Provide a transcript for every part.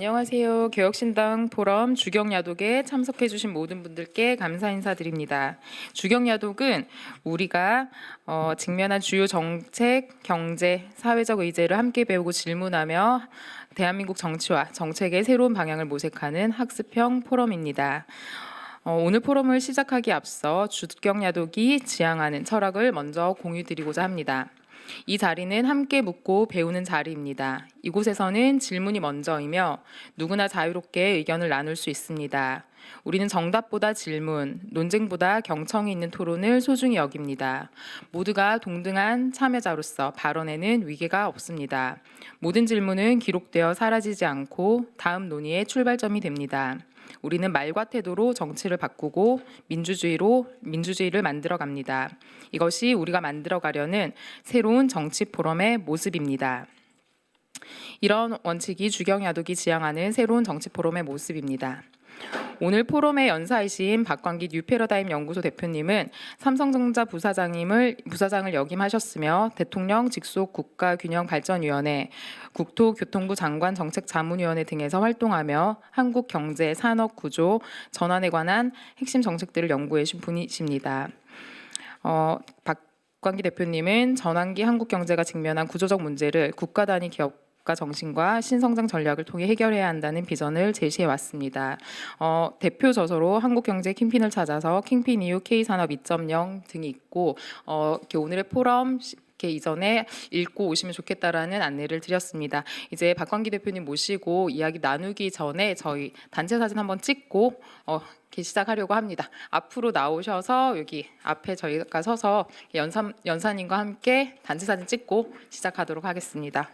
안녕하세요. 개혁신당 포럼 주경야독에 참석해주신 모든 분들께 감사 인사드립니다. 주경야독은 우리가 직면한 주요 정책, 경제, 사회적 의제를 함께 배우고 질문하며 대한민국 정치와 정책의 새로운 방향을 모색하는 학습형 포럼입니다. 오늘 포럼을 시작하기 앞서 주경야독이 지향하는 철학을 먼저 공유드리고자 합니다. 이 자리는 함께 묻고 배우는 자리입니다. 이곳에서는 질문이 먼저이며 누구나 자유롭게 의견을 나눌 수 있습니다. 우리는 정답보다 질문, 논쟁보다 경청이 있는 토론을 소중히 여깁니다. 모두가 동등한 참여자로서 발언에는 위계가 없습니다. 모든 질문은 기록되어 사라지지 않고 다음 논의의 출발점이 됩니다. 우리는 말과 태도로 정치를 바꾸고 민주주의를 만들어 갑니다. 이것이 우리가 만들어가려는 새로운 정치 포럼의 모습입니다. 이런 원칙이 주경야독이 지향하는 새로운 정치 포럼의 모습입니다. 오늘 포럼의 연사이신 박광기 뉴패러다임 연구소 대표님은 삼성전자 부사장을 역임하셨으며 대통령 직속 국가균형발전위원회, 국토교통부 장관 정책자문위원회 등에서 활동하며 한국 경제, 산업 구조, 전환에 관한 핵심 정책들을 연구해 주신 분이십니다. 박광기 대표님은 전환기 한국 경제가 직면한 구조적 문제를 국가 단위 기업 정신과 신성장 전략을 통해 해결해야 한다는 비전을 제시해 왔습니다. 대표 저서로 한국경제 킹핀을 찾아서 킹핀 이후 K산업 2.0 등이 있고 이렇게 오늘의 포럼 이전에 읽고 오시면 좋겠다라는 안내를 드렸습니다. 이제 박광기 대표님 모시고 이야기 나누기 전에 저희 단체 사진 한번 찍고 시작하려고 합니다. 앞으로 나오셔서 여기 앞에 저희가 서서 연사님과 함께 단체 사진 찍고 시작하도록 하겠습니다.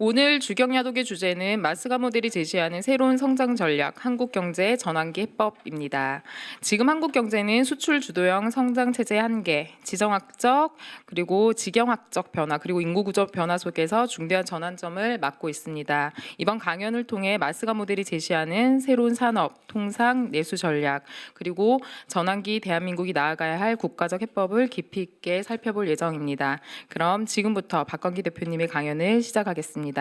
오늘 주경야독의 주제는 마스가 모델이 제시하는 새로운 성장 전략, 한국 경제의 전환기 해법입니다. 지금 한국 경제는 수출 주도형 성장 체제의 한계, 지정학적 그리고 지경학적 변화 그리고 인구 구조 변화 속에서 중대한 전환점을 맞고 있습니다. 이번 강연을 통해 마스가 모델이 제시하는 새로운 산업, 통상, 내수 전략 그리고 전환기 대한민국이 나아가야 할 국가적 해법을 깊이 있게 살펴볼 예정입니다. 그럼 지금부터 박광기 대표님의 강연을 시작하겠습니다.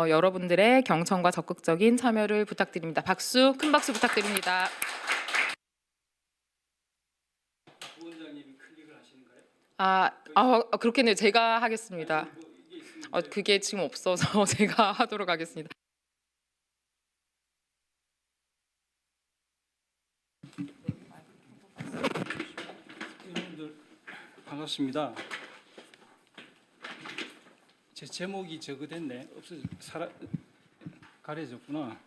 여러분들의 경청과 적극적인 참여를 부탁드립니다. 박수, 큰 박수 부탁드립니다. 부원장님이 클릭을 하시는가요? 그렇겠네요. 제가 하겠습니다. 그게 지금 없어서 제가 하도록 하겠습니다. 여러분들 반갑습니다. 제 제목이 저거 됐네. 가려졌구나.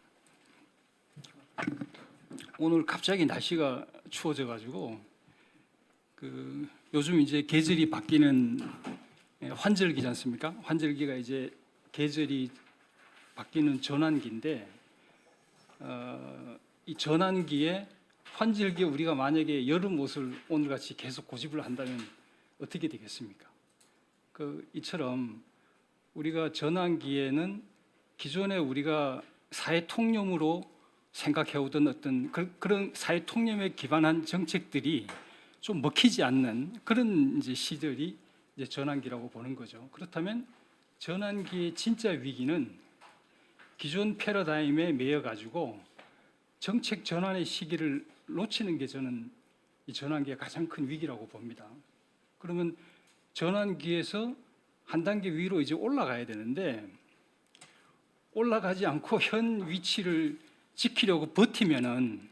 오늘 갑자기 날씨가 추워져 가지고 요즘 이제 계절이 바뀌는 환절기지 않습니까? 환절기가 이제 계절이 바뀌는 전환기인데 이 전환기에 환절기에 우리가 만약에 여름 옷을 오늘같이 계속 고집을 한다면 어떻게 되겠습니까? 이처럼 우리가 전환기에는 기존에 우리가 사회 통념으로 생각해오던 어떤 그런 사회 통념에 기반한 정책들이 좀 먹히지 않는 그런 이제 시절이 이제 전환기라고 보는 거죠. 그렇다면 전환기의 진짜 위기는 기존 패러다임에 매여 가지고 정책 전환의 시기를 놓치는 게 저는 이 전환기의 가장 큰 위기라고 봅니다. 그러면 전환기에서 한 단계 위로 이제 올라가야 되는데 올라가지 않고 현 위치를 지키려고 버티면은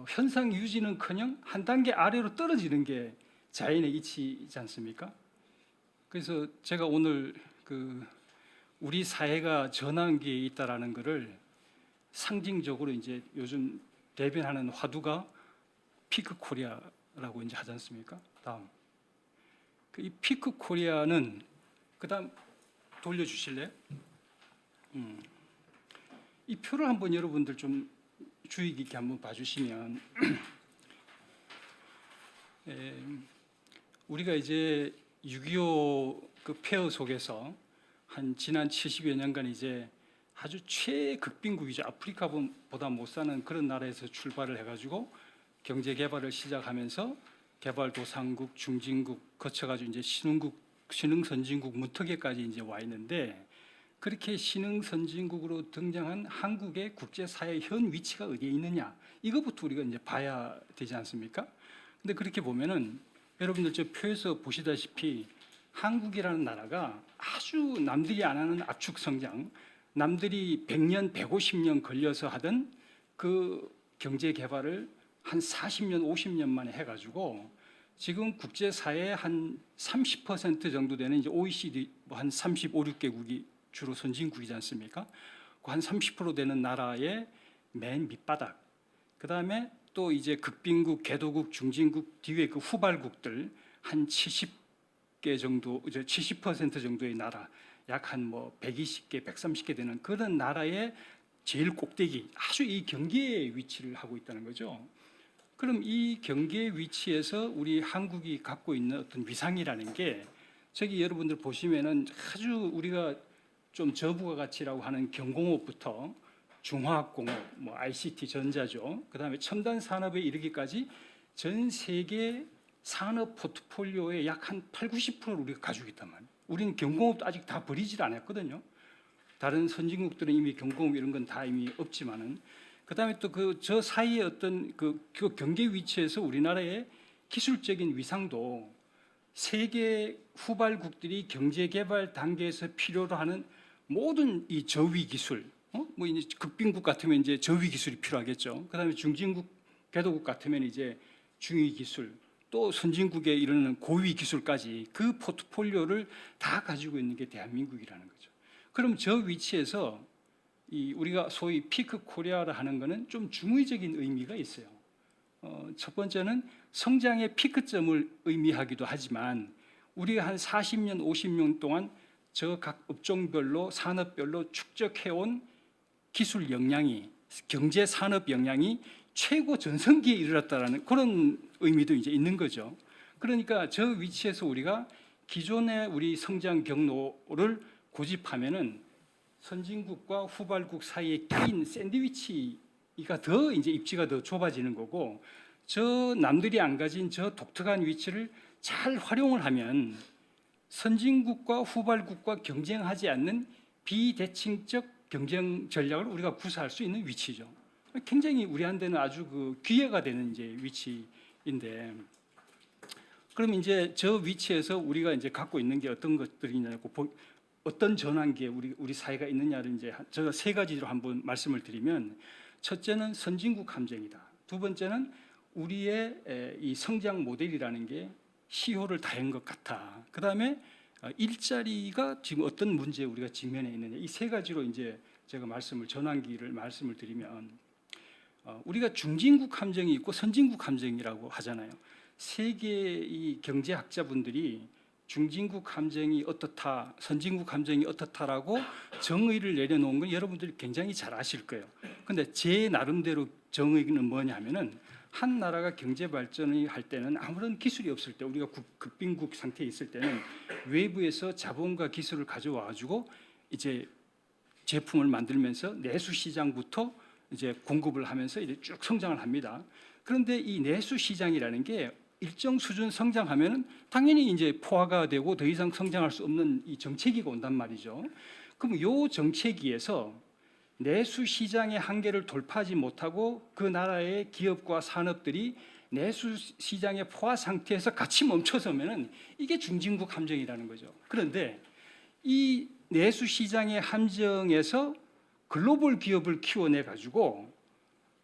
현상 유지는커녕 한 단계 아래로 떨어지는 게 자연의 이치이지 않습니까? 그래서 제가 오늘 우리 사회가 전환기에 있다라는 것을 상징적으로 이제 요즘 대변하는 화두가 피크 코리아라고 이제 하지 않습니까? 다음 이 피크 코리아는 그다음 돌려주실래요? 이 표를 한번 여러분들 좀 주의 깊게 한번 봐주시면 우리가 이제 6.25 그 폐허 속에서 한 지난 70여 년간 이제 아주 최극빈국이죠. 아프리카보다 못 사는 그런 나라에서 출발을 해가지고 경제 개발을 시작하면서 개발도상국, 중진국 거쳐가지고 이제 신흥선진국 무턱에까지 이제 와 있는데 그렇게 신흥선진국으로 등장한 한국의 국제사회 현 위치가 어디에 있느냐 이것부터 우리가 이제 봐야 되지 않습니까? 근데 그렇게 보면은 여러분들 저 표에서 보시다시피 한국이라는 나라가 아주 남들이 안 하는 압축 성장, 남들이 100년, 150년 걸려서 하던 그 경제 개발을 한 40년, 50년 만에 해가지고 지금 국제사회의 한 30% 정도 되는 이제 OECD 한 35, 6개국이 주로 선진국이지 않습니까? 한 30% 되는 나라의 맨 밑바닥. 그 다음에 또 이제 극빈국, 개도국, 중진국 뒤에 그 후발국들 한 70개 정도, 이제 70% 정도의 나라, 약 한 뭐 120개, 130개 되는 그런 나라의 제일 꼭대기, 아주 이 경계에 위치를 하고 있다는 거죠. 그럼 이 경계 위치에서 우리 한국이 갖고 있는 어떤 위상이라는 게 저기 여러분들 보시면은 아주 우리가 좀 저부가 가치라고 하는 경공업부터 중화학공업, 뭐 ICT 전자죠. 그다음에 첨단 산업에 이르기까지 전 세계 산업 포트폴리오의 약 한 8, 90%를 우리가 가지고 있단 말이에요. 우리는 경공업도 아직 다 버리질 않았거든요. 다른 선진국들은 이미 경공업 이런 건 다 이미 없지만은 그다음에 또 저 사이에 어떤 그 경계 위치에서 우리나라의 기술적인 위상도 세계 후발국들이 경제 개발 단계에서 필요로 하는 모든 이 저위 기술, 뭐 이제 극빈국 같으면 이제 저위 기술이 필요하겠죠. 그다음에 중진국, 개도국 같으면 이제 중위 기술, 또 선진국에 이르는 고위 기술까지 그 포트폴리오를 다 가지고 있는 게 대한민국이라는 거죠. 그럼 저 위치에서 이 우리가 소위 피크 코리아라 하는 것은 좀 중의적인 의미가 있어요. 첫 번째는 성장의 피크점을 의미하기도 하지만 우리가 한 40년, 50년 동안 저 각 업종별로 산업별로 축적해온 기술 역량이 경제 산업 역량이 최고 전성기에 이르렀다라는 그런 의미도 이제 있는 거죠. 그러니까 저 위치에서 우리가 기존의 우리 성장 경로를 고집하면은 선진국과 후발국 사이에 낀 샌드위치가 더 이제 입지가 더 좁아지는 거고 저 남들이 안 가진 저 독특한 위치를 잘 활용을 하면 선진국과 후발국과 경쟁하지 않는 비대칭적 경쟁 전략을 우리가 구사할 수 있는 위치죠. 굉장히 우리한테는 아주 그 기회가 되는 이제 위치인데, 그럼 이제 저 위치에서 우리가 이제 갖고 있는 게 어떤 것들이냐고 어떤 전환기에 우리 사회가 있느냐를 이제 제가 세 가지로 한번 말씀을 드리면, 첫째는 선진국 함정이다. 두 번째는 우리의 이 성장 모델이라는 게 시효를 다한 것 같아. 그 다음에 일자리가 지금 어떤 문제에 우리가 직면해 있느냐. 이 세 가지로 이제 제가 전환기를 말씀을 드리면, 우리가 중진국 함정이 있고 선진국 함정이라고 하잖아요. 세계 이 경제학자분들이 중진국 함정이 어떻다, 선진국 함정이 어떻다라고 정의를 내려놓은 건 여러분들이 굉장히 잘 아실 거예요. 근데 제 나름대로 정의는 뭐냐면은 한 나라가 경제 발전을 할 때는 아무런 기술이 없을 때, 우리가 극빈국 상태에 있을 때는 외부에서 자본과 기술을 가져와 가지고 이제 제품을 만들면서 내수 시장부터 이제 공급을 하면서 이제 쭉 성장을 합니다. 그런데 이 내수 시장이라는 게 일정 수준 성장하면은 당연히 이제 포화가 되고 더 이상 성장할 수 없는 이 정체기가 온단 말이죠. 그럼 이 정체기에서 내수 시장의 한계를 돌파하지 못하고 그 나라의 기업과 산업들이 내수 시장의 포화 상태에서 같이 멈춰서면은 이게 중진국 함정이라는 거죠. 그런데 이 내수 시장의 함정에서 글로벌 기업을 키워내 가지고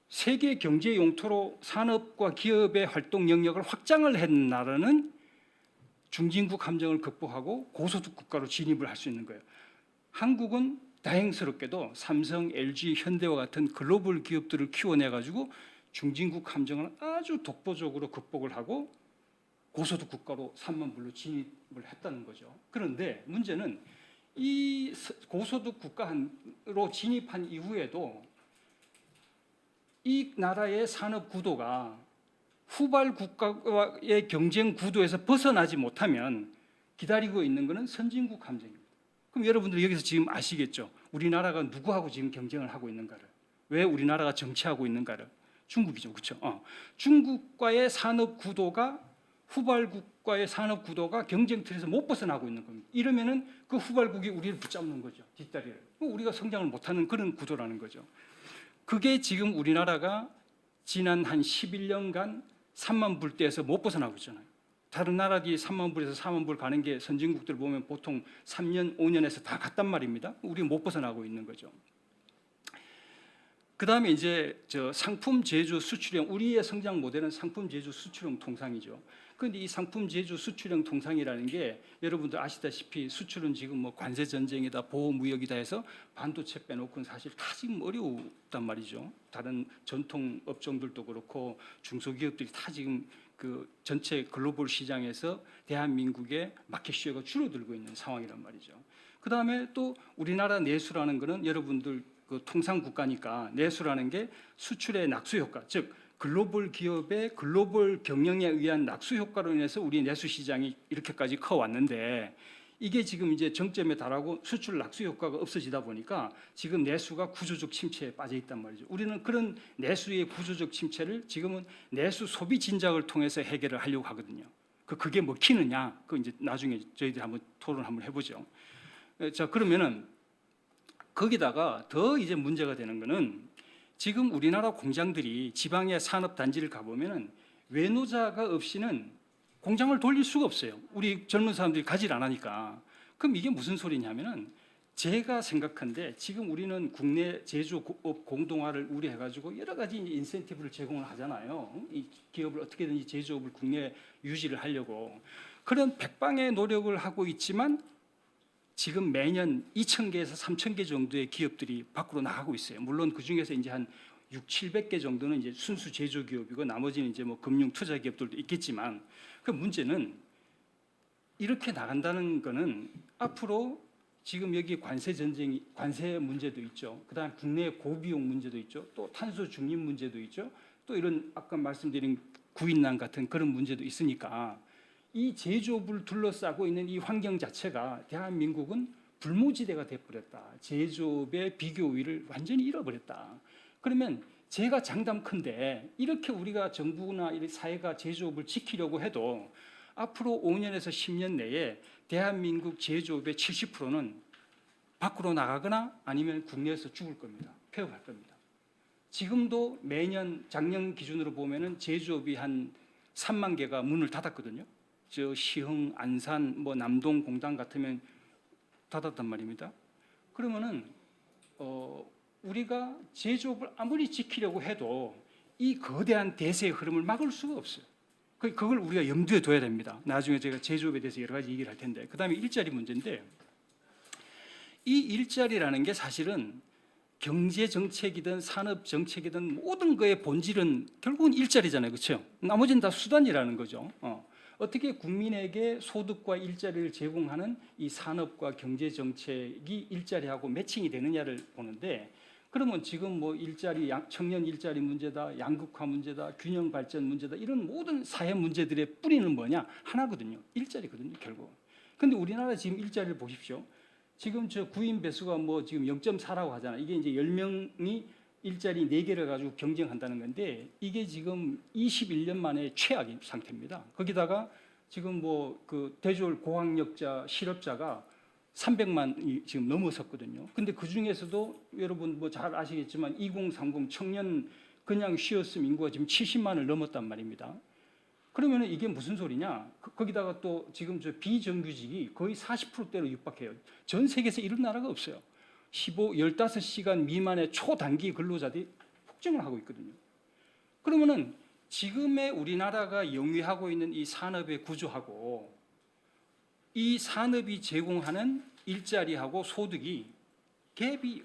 세계 경제 용토로 산업과 기업의 활동 영역을 확장을 한 나라는 중진국 함정을 극복하고 고소득 국가로 진입을 할 수 있는 거예요. 한국은 다행스럽게도 삼성, LG, 현대와 같은 글로벌 기업들을 키워내 가지고 중진국 함정을 아주 독보적으로 극복을 하고 고소득 국가로 3만 불로 진입을 했다는 거죠. 그런데 문제는 이 고소득 국가로 진입한 이후에도 이 나라의 산업 구도가 후발 국가와의 경쟁 구도에서 벗어나지 못하면 기다리고 있는 것은 선진국 함정입니다. 그럼 여러분들 여기서 지금 아시겠죠? 우리나라가 누구하고 지금 경쟁을 하고 있는가를, 왜 우리나라가 정치하고 있는가를. 중국이죠, 그렇죠? 중국과의 산업 구도가 후발국과의 산업 구도가 경쟁 틀에서 못 벗어나고 있는 겁니다. 이러면은 그 후발국이 우리를 붙잡는 거죠, 뒷다리를. 우리가 성장을 못하는 그런 구도라는 거죠. 그게 지금 우리나라가 지난 한 11년간 3만 불대에서 못 벗어나고 있잖아요. 다른 나라들이 3만 불에서 4만 불 가는 게 선진국들 보면 보통 3년, 5년에서 다 갔단 말입니다. 우리 못 벗어나고 있는 거죠. 그다음에 이제 상품 제조 수출형, 우리의 성장 모델은 상품 제조 수출형 통상이죠. 그런데 이 상품 제조 수출형 통상이라는 게 여러분들 아시다시피 수출은 지금 뭐 관세 전쟁이다, 보호 무역이다 해서 반도체 빼놓고는 사실 다 지금 어려웠단 말이죠. 다른 전통 업종들도 그렇고 중소기업들이 다 지금 그 전체 글로벌 시장에서 대한민국의 마켓쉐어가 줄어들고 있는 상황이란 말이죠. 그다음에 또 우리나라 내수라는 거는 여러분들 그 통상 국가니까 내수라는 게 수출의 낙수 효과, 즉 글로벌 기업의 글로벌 경영에 의한 낙수 효과로 인해서 우리 내수 시장이 이렇게까지 커 왔는데, 이게 지금 이제 정점에 달하고 수출 낙수 효과가 없어지다 보니까 지금 내수가 구조적 침체에 빠져 있단 말이죠. 우리는 그런 내수의 구조적 침체를 지금은 내수 소비 진작을 통해서 해결을 하려고 하거든요. 그게 먹히느냐? 그 이제 나중에 저희들이 한번 토론 한번 해보죠. 자, 그러면은 거기다가 더 이제 문제가 되는 거는 지금 우리나라 공장들이 지방의 산업 단지를 가보면은 외노자가 없이는 공장을 돌릴 수가 없어요. 우리 젊은 사람들이 가지를 안 하니까. 그럼 이게 무슨 소리냐면은 제가 생각한데 지금 우리는 국내 제조업 공동화를 우려해가지고 여러 가지 인센티브를 제공을 하잖아요. 이 기업을 어떻게든지 제조업을 국내 유지를 하려고 그런 백방의 노력을 하고 있지만 지금 매년 2,000개에서 3,000개 정도의 기업들이 밖으로 나가고 있어요. 물론 그 중에서 이제 한 600~700개 정도는 이제 순수 제조 기업이고 나머지는 이제 뭐 금융 투자 기업들도 있겠지만, 그 문제는 이렇게 나간다는 거는 앞으로 지금 여기 관세 전쟁이, 관세 문제도 있죠. 그다음 국내 고비용 문제도 있죠. 또 탄소 중립 문제도 있죠. 또 이런 아까 말씀드린 구인난 같은 그런 문제도 있으니까 이 제조업을 둘러싸고 있는 이 환경 자체가 대한민국은 불모지대가 돼버렸다. 제조업의 비교 우위를 완전히 잃어버렸다. 그러면 제가 장담컨대 이렇게 우리가 정부나 사회가 제조업을 지키려고 해도 앞으로 5년에서 10년 내에 대한민국 제조업의 70%는 밖으로 나가거나 아니면 국내에서 죽을 겁니다. 폐업할 겁니다. 지금도 매년 작년 기준으로 보면은 제조업이 한 3만 개가 문을 닫았거든요. 저 시흥, 안산, 뭐 남동, 공단 같으면 닫았단 말입니다. 그러면은 우리가 제조업을 아무리 지키려고 해도 이 거대한 대세의 흐름을 막을 수가 없어요. 그걸 우리가 염두에 둬야 됩니다. 나중에 제가 제조업에 대해서 여러 가지 얘기를 할 텐데, 그다음에 일자리 문제인데, 이 일자리라는 게 사실은 경제 정책이든 산업 정책이든 모든 거의 본질은 결국은 일자리잖아요, 그렇죠? 나머지는 다 수단이라는 거죠. 어떻게 국민에게 소득과 일자리를 제공하는 이 산업과 경제 정책이 일자리하고 매칭이 되느냐를 보는데, 그러면 지금 뭐 일자리, 청년 일자리 문제다, 양극화 문제다, 균형 발전 문제다, 이런 모든 사회 문제들의 뿌리는 뭐냐? 하나거든요. 일자리거든요, 결국. 근데 우리나라 지금 일자리를 보십시오. 지금 저 구인 배수가 뭐 지금 0.4라고 하잖아요. 이게 이제 10명이 일자리 4개를 가지고 경쟁한다는 건데, 이게 지금 21년 만에 최악인 상태입니다. 거기다가 지금 뭐 그 대졸 고학력자 실업자가 300만이 지금 넘어섰거든요. 근데 그 중에서도 여러분 뭐 잘 아시겠지만 2030 청년 그냥 쉬었음 인구가 지금 70만을 넘었단 말입니다. 그러면 이게 무슨 소리냐? 거기다가 또 지금 저 비정규직이 거의 40%대로 육박해요. 전 세계에서 이런 나라가 없어요. 15시간 미만의 초단기 근로자들이 폭증을 하고 있거든요. 그러면은 지금의 우리나라가 영위하고 있는 이 산업의 구조하고 이 산업이 제공하는 일자리하고 소득이 갭이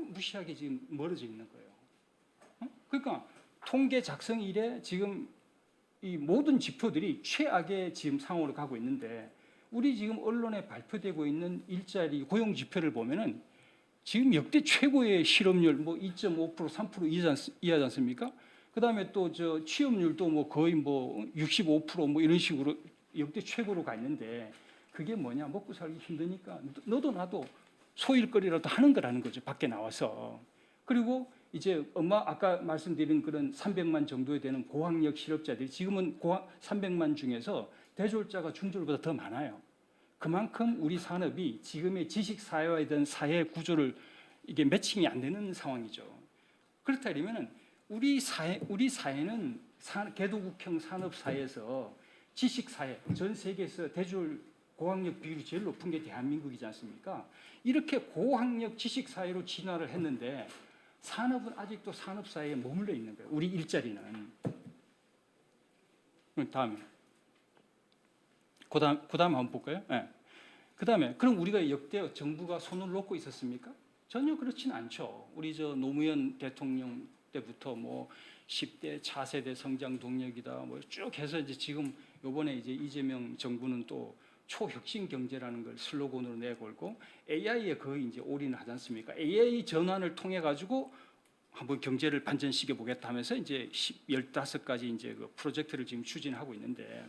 무시하게 지금 멀어져 있는 거예요. 그러니까 통계 작성 이래 지금 이 모든 지표들이 최악의 지금 상황으로 가고 있는데, 우리 지금 언론에 발표되고 있는 일자리 고용 지표를 보면은 지금 역대 최고의 실업률 뭐 2.5% 3% 이하지 않습니까? 그다음에 또 저 취업률도 뭐 거의 뭐 65% 이런 식으로 역대 최고로 가 있는데, 그게 뭐냐? 먹고 살기 힘드니까 너도 나도 소일거리라도 하는 거라는 거죠. 밖에 나와서. 그리고 이제 아까 말씀드린 그런 300만 정도에 되는 고학력 실업자들이 지금은 300만 중에서 대졸자가 중졸보다 더 많아요. 그만큼 우리 산업이 지금의 지식 사회화에 대한 사회 구조를 이게 매칭이 안 되는 상황이죠. 그렇다면은 우리 사회는 개도국형 산업 사회에서 지식 사회, 전 세계에서 대졸 고학력 비율이 제일 높은 게 대한민국이지 않습니까? 이렇게 고학력 지식 사회로 진화를 했는데 산업은 아직도 산업 사회에 머물러 있는 거예요. 우리 일자리는. 다음에 그다음 한번 볼까요? 네. 그다음에 그럼 우리가 역대 정부가 손을 놓고 있었습니까? 전혀 그렇지는 않죠. 우리 저 노무현 대통령 때부터 뭐 10대 차세대 성장 동력이다 뭐 쭉 해서 이제 지금 요번에 이제 이재명 정부는 또 초혁신 경제라는 걸 슬로건으로 내걸고 AI에 거의 이제 올인하지 않습니까? AI 전환을 통해 가지고 한번 경제를 반전시켜 보겠다 하면서 이제 15가지 이제 그 프로젝트를 지금 추진하고 있는데,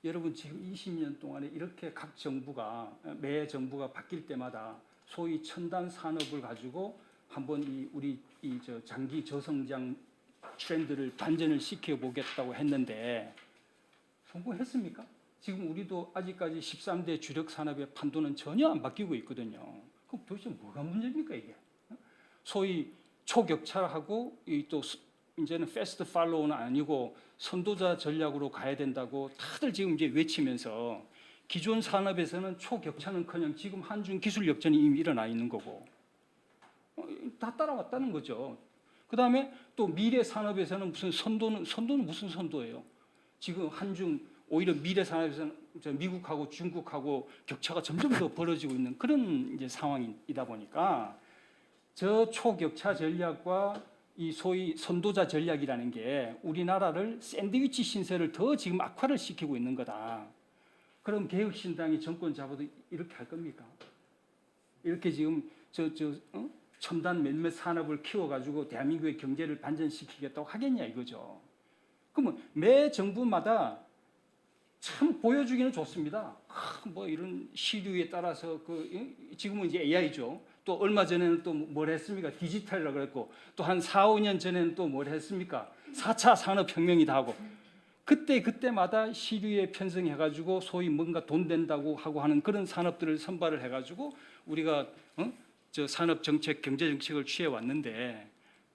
여러분 지금 20년 동안에 이렇게 각 정부가 매 정부가 바뀔 때마다 소위 첨단 산업을 가지고 한번 우리 저 장기 저성장 트렌드를 반전을 시켜 보겠다고 했는데 성공했습니까? 지금 우리도 아직까지 13대 주력 산업의 판도는 전혀 안 바뀌고 있거든요. 그럼 도대체 뭐가 문제입니까 이게? 소위 초격차하고 또 이제는 패스트 팔로우는 아니고 선도자 전략으로 가야 된다고 다들 지금 이제 외치면서, 기존 산업에서는 초격차는커녕 지금 한중 기술 역전이 이미 일어나 있는 거고 다 따라왔다는 거죠. 그다음에 또 미래 산업에서는 무슨 선도는 무슨 선도예요? 지금 한중 오히려 미래 산업에서는 미국하고 중국하고 격차가 점점 더 벌어지고 있는 그런 이제 상황이다 보니까 저 초격차 전략과 이 소위 선도자 전략이라는 게 우리나라를 샌드위치 신세를 더 지금 악화를 시키고 있는 거다. 그럼 개혁신당이 정권 잡아도 이렇게 할 겁니까? 이렇게 지금 첨단 몇몇 산업을 키워가지고 대한민국의 경제를 반전시키겠다고 하겠냐 이거죠. 그러면 매 정부마다 참 보여주기는 좋습니다. 뭐 이런 시류에 따라서 지금은 이제 AI죠. 또 얼마 전에는 또 뭘 했습니까? 디지털이라고 그랬고, 또 한 4, 5년 전에는 또 뭘 했습니까? 4차 산업혁명이다 하고, 그때마다 시류에 편성해가지고 소위 뭔가 돈 된다고 하고 하는 그런 산업들을 선발을 해가지고 우리가 저 산업 정책, 경제 정책을 취해 왔는데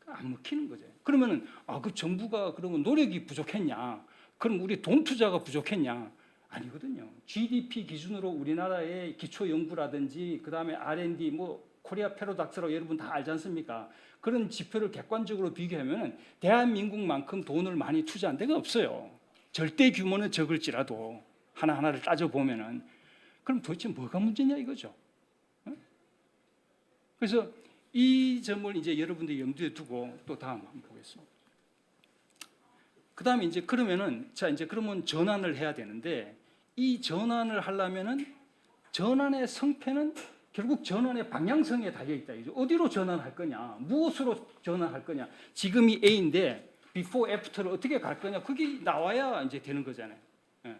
안 먹히는 거죠. 그러면은 그 정부가 그러면 노력이 부족했냐? 그럼 우리 돈 투자가 부족했냐? 아니거든요. GDP 기준으로 우리나라의 기초 연구라든지 그다음에 R&D 뭐 코리아 패러닥스라고 여러분 다 알지 않습니까? 그런 지표를 객관적으로 비교하면 대한민국만큼 돈을 많이 투자한 데가 없어요. 절대 규모는 적을지라도 하나하나를 따져보면은. 그럼 도대체 뭐가 문제냐 이거죠. 그래서 이 점을 이제 여러분들이 염두에 두고 또 다음 한번 보겠습니다. 그다음에 이제 그러면은 자 이제 그러면 전환을 해야 되는데 이 전환을 하려면은 전환의 성패는 결국 전환의 방향성에 달려 있다. 이죠. 어디로 전환할 거냐, 무엇으로 전환할 거냐. 지금이 A인데 before, after를 어떻게 갈 거냐. 그게 나와야 이제 되는 거잖아요. 예.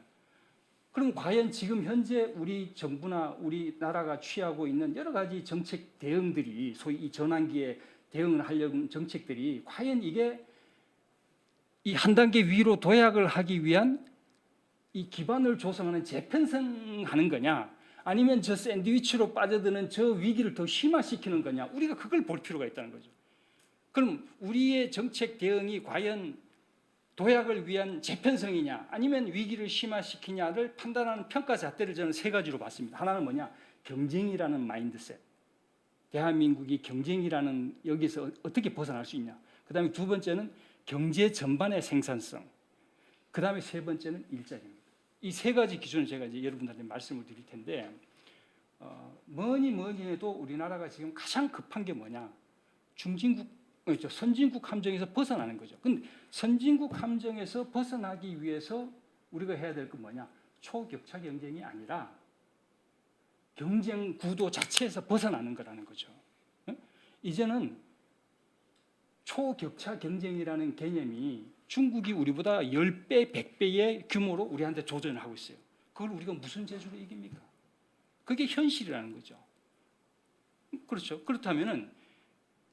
그럼 과연 지금 현재 우리 정부나 우리나라가 취하고 있는 여러 가지 정책 대응들이 소위 이 전환기에 대응을 하려는 정책들이 과연 이게 이 한 단계 위로 도약을 하기 위한 이 기반을 조성하는 재편성하는 거냐, 아니면 저 샌드위치로 빠져드는 저 위기를 더 심화시키는 거냐. 우리가 그걸 볼 필요가 있다는 거죠. 그럼 우리의 정책 대응이 과연 도약을 위한 재편성이냐 아니면 위기를 심화시키냐를 판단하는 평가 잣대를 저는 세 가지로 봤습니다. 하나는 뭐냐, 경쟁이라는 마인드셋. 대한민국이 경쟁이라는 여기서 어떻게 벗어날 수 있냐. 그 다음에 두 번째는 경제 전반의 생산성. 그 다음에 세 번째는 일자리입니다. 이 세 가지 기준을 제가 이제 여러분들한테 말씀을 드릴 텐데, 뭐니 해도 우리나라가 지금 가장 급한 게 뭐냐, 선진국 함정에서 벗어나는 거죠. 근데 선진국 함정에서 벗어나기 위해서 우리가 해야 될 건 뭐냐, 초격차 경쟁이 아니라 경쟁 구도 자체에서 벗어나는 거라는 거죠. 이제는 초격차 경쟁이라는 개념이 중국이 우리보다 10배, 100배의 규모로 우리한테 도전을 하고 있어요. 그걸 우리가 무슨 재주로 이깁니까? 그게 현실이라는 거죠. 그렇죠. 그렇다면은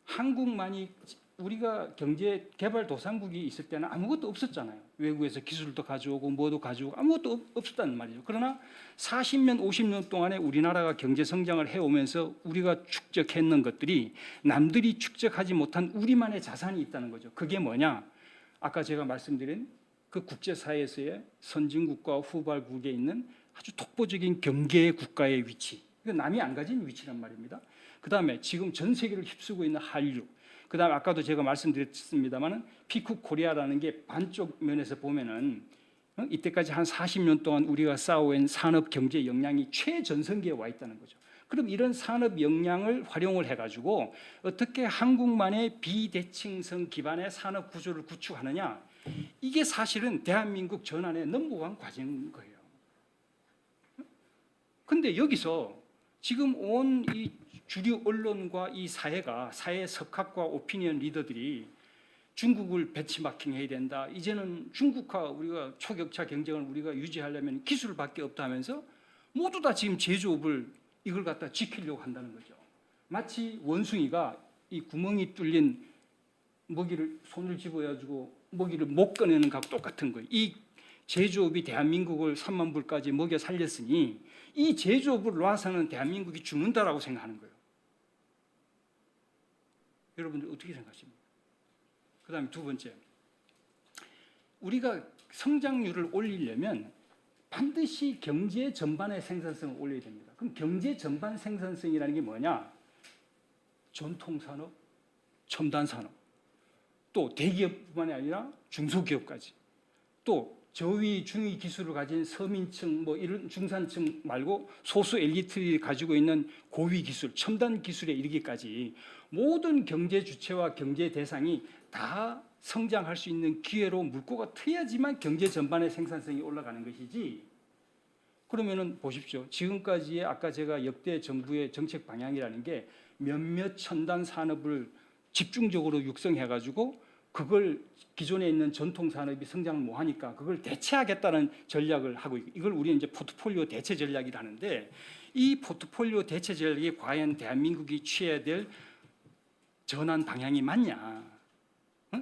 한국만이, 우리가 경제 개발 도상국이 있을 때는 아무것도 없었잖아요. 외국에서 기술도 가져오고 뭐도 가져오고 아무것도 없었다는 말이죠. 그러나 40년, 50년 동안에 우리나라가 경제 성장을 해오면서 우리가 축적했는 것들이 남들이 축적하지 못한 우리만의 자산이 있다는 거죠. 그게 뭐냐? 아까 제가 말씀드린 그 국제사회에서의 선진국과 후발국에 있는 아주 독보적인 경계 국가의 위치. 이건 남이 안 가진 위치란 말입니다. 그 다음에 지금 전 세계를 휩쓰고 있는 한류. 그 다음에 아까도 제가 말씀드렸습니다만은 피크 코리아라는 게 반쪽 면에서 보면은 이때까지 한 40년 동안 우리가 쌓아온 산업 경제 역량이 최전성기에 와 있다는 거죠. 그럼 이런 산업 역량을 활용을 해가지고 어떻게 한국만의 비대칭성 기반의 산업 구조를 구축하느냐, 이게 사실은 대한민국 전환의 넘버원 과제인 거예요. 근데 여기서 지금 온 이 주류 언론과 이 사회가, 사회 석학과 오피니언 리더들이 중국을 벤치마킹 해야 된다, 이제는 중국과 우리가 초격차 경쟁을 우리가 유지하려면 기술밖에 없다 하면서 모두 다 지금 제조업을 이걸 갖다 지키려고 한다는 거죠. 마치 원숭이가 이 구멍이 뚫린 먹이를 손을 집어가지고 먹이를 못 꺼내는 것과 똑같은 거예요. 이 제조업이 대한민국을 3만 불까지 먹여 살렸으니 이 제조업을 놔서는 대한민국이 죽는다라고 생각하는 거예요. 여러분들 어떻게 생각하십니까? 그 다음에 두 번째, 우리가 성장률을 올리려면 반드시 경제 전반의 생산성을 올려야 됩니다. 그럼 경제 전반 생산성이라는 게 뭐냐? 전통산업, 첨단산업, 또 대기업뿐만이 아니라 중소기업까지, 또 저위 중위 기술을 가진 서민층, 뭐 이런 중산층 말고 소수 엘리트들이 가지고 있는 고위 기술, 첨단 기술에 이르기까지 모든 경제 주체와 경제 대상이 다 성장할 수 있는 기회로 물꼬가 트여야지만 경제 전반의 생산성이 올라가는 것이지. 그러면은 보십시오. 지금까지의 아까 제가 역대 정부의 정책 방향이라는 게 몇몇 첨단 산업을 집중적으로 육성해가지고 그걸 기존에 있는 전통 산업이 성장을 못하니까 그걸 대체하겠다는 전략을 하고 있고, 이걸 우리는 이제 포트폴리오 대체 전략이라 하는데, 이 포트폴리오 대체 전략이 과연 대한민국이 취해야 될 전환 방향이 맞냐?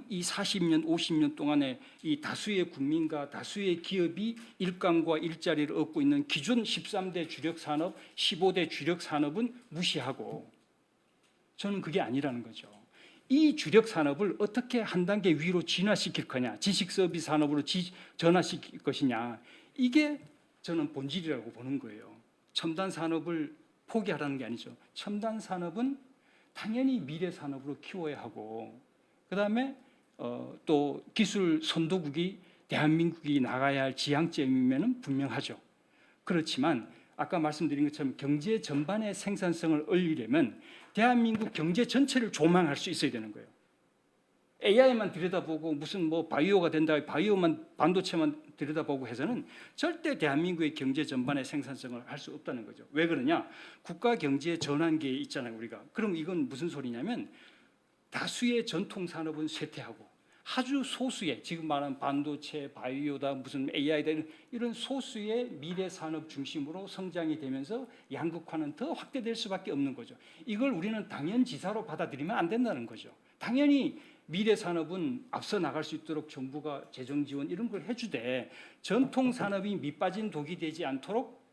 이 40년, 50년 동안에 이 다수의 국민과 다수의 기업이 일감과 일자리를 얻고 있는 기존 13대 주력 산업, 15대 주력 산업은 무시하고, 저는 그게 아니라는 거죠. 이 주력 산업을 어떻게 한 단계 위로 진화시킬 거냐, 지식 서비스 산업으로 전환시킬 것이냐, 이게 저는 본질이라고 보는 거예요. 첨단 산업을 포기하라는 게 아니죠. 첨단 산업은 당연히 미래 산업으로 키워야 하고, 그 다음에 또 기술 선도국이 대한민국이 나가야 할 지향점이면 분명하죠. 그렇지만 아까 말씀드린 것처럼 경제 전반의 생산성을 올리려면 대한민국 경제 전체를 조망할 수 있어야 되는 거예요. AI만 들여다보고 무슨 뭐 바이오가 된다, 바이오만 반도체만 들여다보고 해서는 절대 대한민국의 경제 전반의 생산성을 할 수 없다는 거죠. 왜 그러냐? 국가 경제 전환기에 있잖아요, 우리가. 그럼 이건 무슨 소리냐면 다수의 전통 산업은 쇠퇴하고 아주 소수의 지금 말하는 반도체, 바이오다, 무슨 AI다 이런 소수의 미래 산업 중심으로 성장이 되면서 양극화는 더 확대될 수밖에 없는 거죠. 이걸 우리는 당연지사로 받아들이면 안 된다는 거죠. 당연히 미래 산업은 앞서 나갈 수 있도록 정부가 재정 지원 이런 걸 해주되 전통 산업이 밑빠진 독이 되지 않도록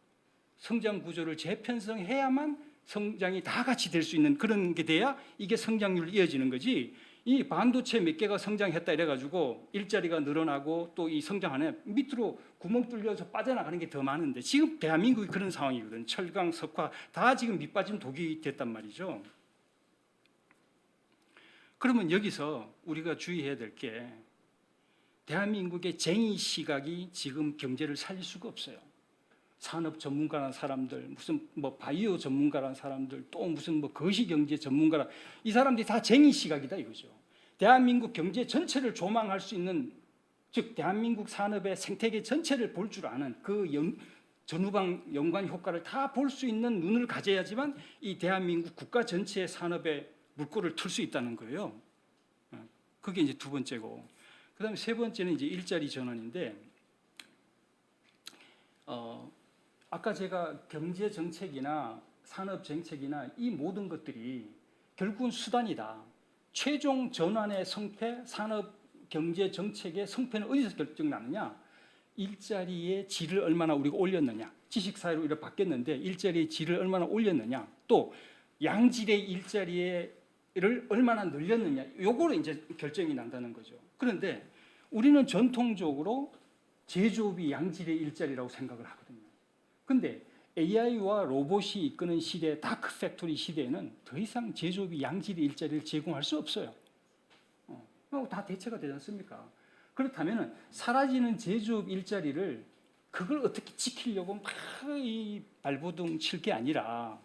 성장 구조를 재편성해야만 성장이 다 같이 될 수 있는 그런 게 돼야 이게 성장률이 이어지는 거지. 이 반도체 몇 개가 성장했다 이래가지고 일자리가 늘어나고 또 이 성장 안에 밑으로 구멍 뚫려서 빠져나가는 게 더 많은데 지금 대한민국이 그런 상황이거든. 철강, 석화 다 지금 밑빠진 독이 됐단 말이죠. 그러면 여기서 우리가 주의해야 될 게 대한민국의 쟁의 시각이 지금 경제를 살릴 수가 없어요. 산업 전문가라는 사람들, 무슨 뭐 바이오 전문가라는 사람들, 또 무슨 뭐 거시경제 전문가라 이 사람들이 다 쟁의 시각이다 이거죠. 대한민국 경제 전체를 조망할 수 있는 즉 대한민국 산업의 생태계 전체를 볼 줄 아는 그 전후방 연관 효과를 다 볼 수 있는 눈을 가져야지만 이 대한민국 국가 전체의 산업에 물꼬를 틀 수 있다는 거예요. 그게 이제 두 번째고, 그다음에 세 번째는 이제 일자리 전환인데, 아까 제가 경제 정책이나 산업 정책이나 이 모든 것들이 결국은 수단이다. 최종 전환의 성패, 산업 경제 정책의 성패는 어디서 결정나느냐? 일자리의 질을 얼마나 우리가 올렸느냐? 지식 사회로 이렇게 바뀌었는데 일자리의 질을 얼마나 올렸느냐? 또 양질의 일자리를 얼마나 늘렸느냐? 요거로 이제 결정이 난다는 거죠. 그런데 우리는 전통적으로 제조업이 양질의 일자리라고 생각을 하거든요. 근데 AI와 로봇이 이끄는 시대, 다크 팩토리 시대에는 더 이상 제조업이 양질의 일자리를 제공할 수 없어요. 다 대체가 되지 않습니까? 그렇다면 사라지는 제조업 일자리를 그걸 어떻게 지키려고 막 이 발버둥 칠 게 아니라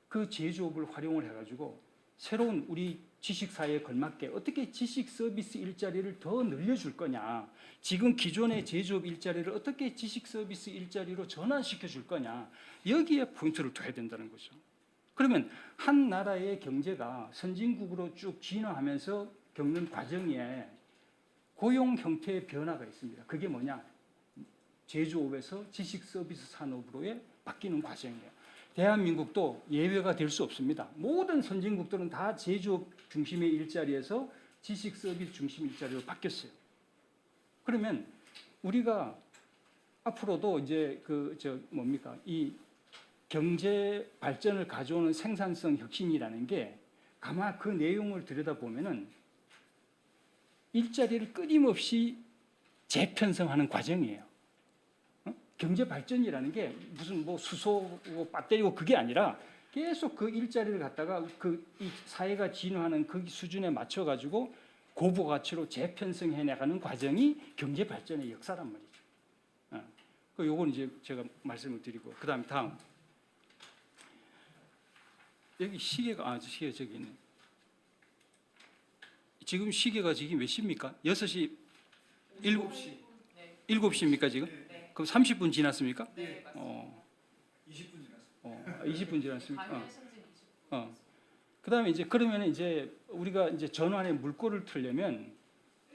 그 제조업을 활용을 해가지고 새로운 우리 지식사회에 걸맞게 어떻게 지식 서비스 일자리를 더 늘려줄 거냐, 지금 기존의 제조업 일자리를 어떻게 지식 서비스 일자리로 전환시켜 줄 거냐, 여기에 포인트를 둬야 된다는 거죠. 그러면 한 나라의 경제가 선진국으로 쭉 진화하면서 겪는 과정에 고용 형태의 변화가 있습니다. 그게 뭐냐? 제조업에서 지식 서비스 산업으로의 바뀌는 과정이에요. 대한민국도 예외가 될 수 없습니다. 모든 선진국들은 다 제조업 중심의 일자리에서 지식 서비스 중심 일자리로 바뀌었어요. 그러면 우리가 앞으로도 이제 이 경제 발전을 가져오는 생산성 혁신이라는 게 가만 그 내용을 들여다보면은 일자리를 끊임없이 재편성하는 과정이에요. 경제 발전이라는 게 무슨 뭐 수소고 배터리고 그게 아니라 계속 그 일자리를 갖다가 이 사회가 진화하는 그 수준에 맞춰 가지고 고부 가치로 재편성해 나가는 과정이 경제 발전의 역사란 말이죠. 요건 이제 제가 말씀을 드리고 그다음에 다음 여기 시계가 시계 저기 있네. 지금 시계가 지금 몇 시입니까? 6시 7시 7시입니까 지금? 네. 그럼 30분 지났습니까? 네, 맞습니다. 20분 지났습니다. 20분 지났습니까? 그다음에 이제 그러면 이제 우리가 이제 전환의 물꼬를 틀려면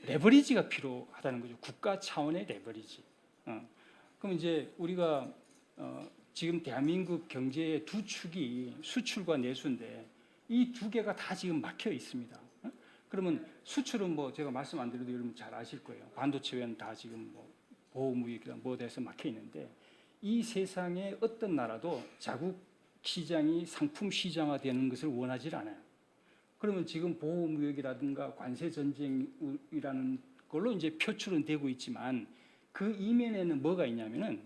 레버리지가 필요하다는 거죠. 국가 차원의 레버리지. 그럼 이제 우리가 지금 대한민국 경제의 두 축이 수출과 내수인데 이 두 개가 다 지금 막혀 있습니다. 그러면 수출은 뭐 제가 말씀 안 드려도 여러분 잘 아실 거예요. 반도체 외에는 다 지금 뭐 보호무역이나 뭐에 대해서 막혀 있는데 이 세상의 어떤 나라도 자국 시장이 상품 시장화되는 것을 원하지 않아요. 그러면 지금 보호무역이라든가 관세 전쟁이라는 걸로 이제 표출은 되고 있지만 그 이면에는 뭐가 있냐면은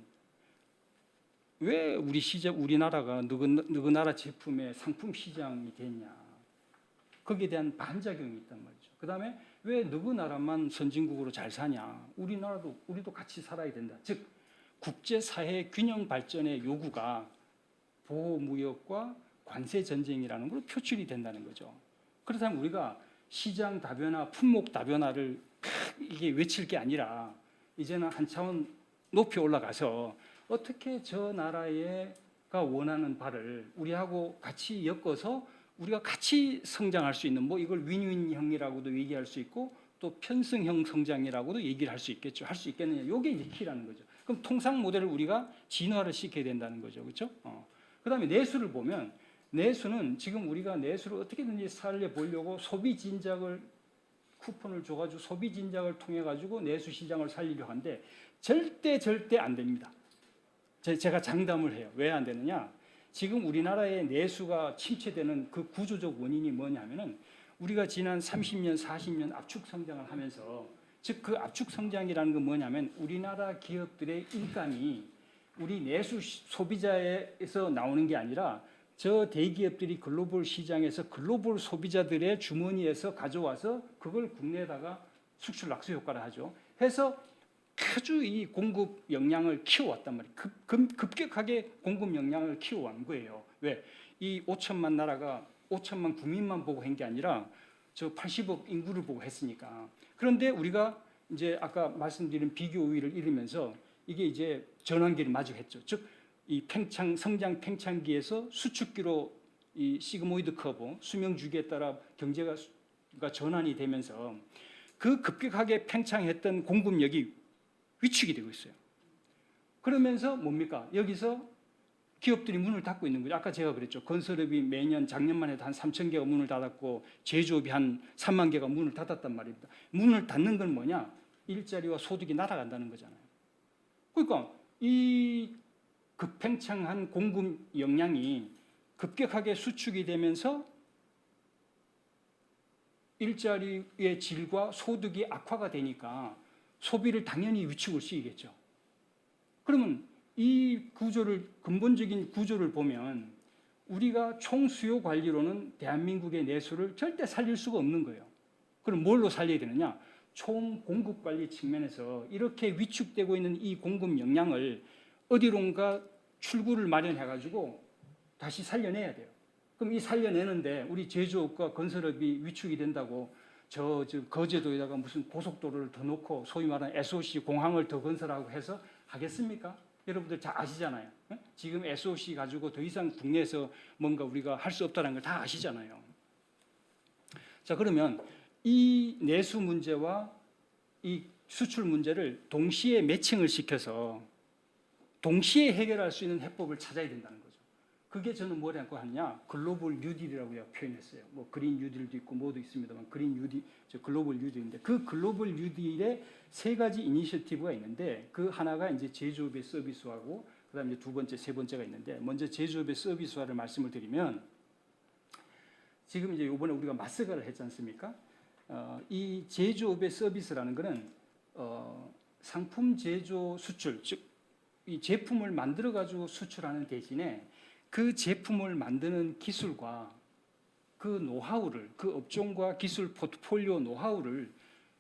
왜 우리나라가 누구 나라 제품의 상품 시장이 됐냐? 거기에 대한 반작용이 있단 말이죠. 그다음에 왜 누구 나라만 선진국으로 잘 사냐? 우리도 같이 살아야 된다. 즉 국제사회 균형 발전의 요구가 보호무역과 관세 전쟁이라는 걸로 표출이 된다는 거죠. 그렇다면 우리가 시장 다변화, 품목 다변화를 이게 외칠 게 아니라 이제는 한 차원 높이 올라가서 어떻게 저 나라가 원하는 바를 우리하고 같이 엮어서 우리가 같이 성장할 수 있는 뭐 이걸 윈윈형이라고도 얘기할 수 있고 또 편승형 성장이라고도 얘기를 할 수 있겠죠. 할 수 있겠느냐. 이게 이제 키라는 거죠. 그럼 통상 모델을 우리가 진화를 시켜야 된다는 거죠. 그렇죠? 그다음에 내수를 보면 내수는 지금 우리가 내수를 어떻게든지 살려보려고 소비 진작을 쿠폰을 줘가지고 소비 진작을 통해 가지고 내수 시장을 살리려 하는데 절대 안 됩니다. 제가 장담을 해요. 왜 안 되느냐? 지금 우리나라의 내수가 침체되는 그 구조적 원인이 뭐냐면은 우리가 지난 30년, 40년 압축 성장을 하면서 즉 그 압축 성장이라는 건 뭐냐면 우리나라 기업들의 일감이 우리 내수 소비자에서 나오는 게 아니라 저 대기업들이 글로벌 시장에서 글로벌 소비자들의 주머니에서 가져와서 그걸 국내에다가 수출 낙수 효과를 하죠. 해서 아주 이 공급 역량을 키워왔단 말이에요. 급격하게 공급 역량을 키워온 거예요. 왜? 이 5천만 나라가 5천만 국민만 보고 한 게 아니라 저 80억 인구를 보고 했으니까. 그런데 우리가 이제 아까 말씀드린 비교 우위를 잃으면서 이게 이제 전환기를 마주했죠. 즉 이 성장 팽창기에서 수축기로 이 시그모이드 커브 수명 주기에 따라 경제가 전환이 되면서 그 급격하게 팽창했던 공급력이 위축이 되고 있어요. 그러면서 뭡니까? 여기서 기업들이 문을 닫고 있는 거죠. 아까 제가 그랬죠. 건설업이 매년 작년만 해도 한 3천 개가 문을 닫았고 제조업이 한 3만 개가 문을 닫았단 말입니다. 문을 닫는 건 뭐냐? 일자리와 소득이 날아간다는 거잖아요. 그러니까 이 급팽창한 공급 역량이 급격하게 수축이 되면서 일자리의 질과 소득이 악화가 되니까 소비를 당연히 위축을 시키겠죠. 그러면 이 구조를 근본적인 구조를 보면 우리가 총수요 관리로는 대한민국의 내수를 절대 살릴 수가 없는 거예요. 그럼 뭘로 살려야 되느냐? 총 공급 관리 측면에서 이렇게 위축되고 있는 이 공급 역량을 어디론가 출구를 마련해 가지고 다시 살려내야 돼요. 그럼 이 살려내는데 우리 제조업과 건설업이 위축이 된다고 저 거제도에다가 무슨 고속도로를 더 놓고 소위 말하는 SOC 공항을 더 건설하고 해서 하겠습니까? 여러분들 잘 아시잖아요. 지금 SOC 가지고 더 이상 국내에서 뭔가 우리가 할 수 없다는 걸 다 아시잖아요. 자, 그러면 이 내수 문제와 이 수출 문제를 동시에 매칭을 시켜서 동시에 해결할 수 있는 해법을 찾아야 된다는 거죠. 그게 저는 뭐라고 하느냐? 글로벌 뉴딜이라고 표현했어요. 뭐 그린 뉴딜도 있고 뭐도 있습니다만 그린 뉴딜, 글로벌 뉴딜인데 그 글로벌 뉴딜에 세 가지 이니셔티브가 있는데 그 하나가 이제 제조업의 서비스화고 그다음에 이제 두 번째, 세 번째가 있는데 먼저 제조업의 서비스화를 말씀을 드리면 지금 이제 이번에 우리가 마스가를 했지 않습니까? 이 제조업의 서비스라는 거는 상품 제조 수출, 즉 이 제품을 만들어 가지고 수출하는 대신에 그 제품을 만드는 기술과 그 노하우를 그 업종과 기술 포트폴리오 노하우를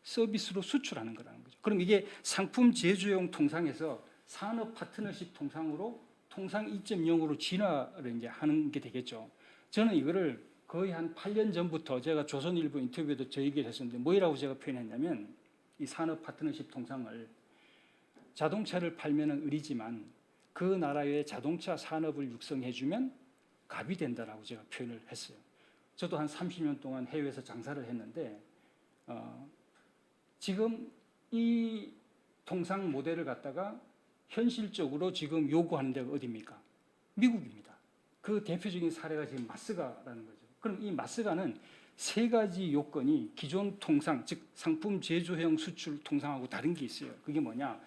서비스로 수출하는 거라는 거죠. 그럼 이게 상품 제조용 통상에서 산업 파트너십 통상으로 통상 2.0으로 진화를 이제 하는 게 되겠죠. 저는 이거를 거의 한 8년 전부터 제가 조선일보 인터뷰에도 저 얘기를 했었는데 뭐라고 제가 표현했냐면 이 산업 파트너십 통상을 자동차를 팔면은 을이지만 그 나라의 자동차 산업을 육성해주면 갑이 된다라고 제가 표현을 했어요. 저도 한 30년 동안 해외에서 장사를 했는데 지금 이 통상 모델을 갖다가 현실적으로 지금 요구하는 데가 어디입니까? 미국입니다. 그 대표적인 사례가 지금 마스가라는 거죠. 그럼 이 마스가는 세 가지 요건이 기존 통상, 즉 상품 제조형 수출 통상하고 다른 게 있어요. 그게 뭐냐?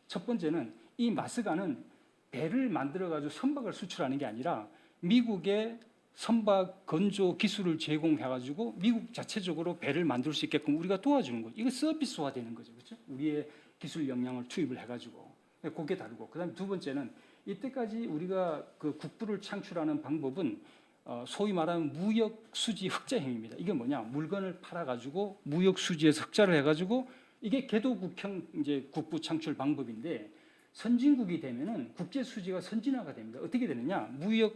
첫 번째는 이 마스가는 배를 만들어가지고 선박을 수출하는 게 아니라 미국의 선박 건조 기술을 제공해가지고 미국 자체적으로 배를 만들 수 있게끔 우리가 도와주는 거죠. 이거 서비스화 되는 거죠. 그렇죠? 우리의 기술 역량을 투입을 해가지고. 그게 다르고. 그 다음에 두 번째는 이때까지 우리가 그 국부를 창출하는 방법은 소위 말하는 무역 수지 흑자형입니다. 이게 뭐냐? 물건을 팔아가지고 무역 수지에서 흑자를 해가지고 이게 개도국형 이제 국부 창출 방법인데 선진국이 되면은 국제 수지가 선진화가 됩니다. 어떻게 되느냐? 무역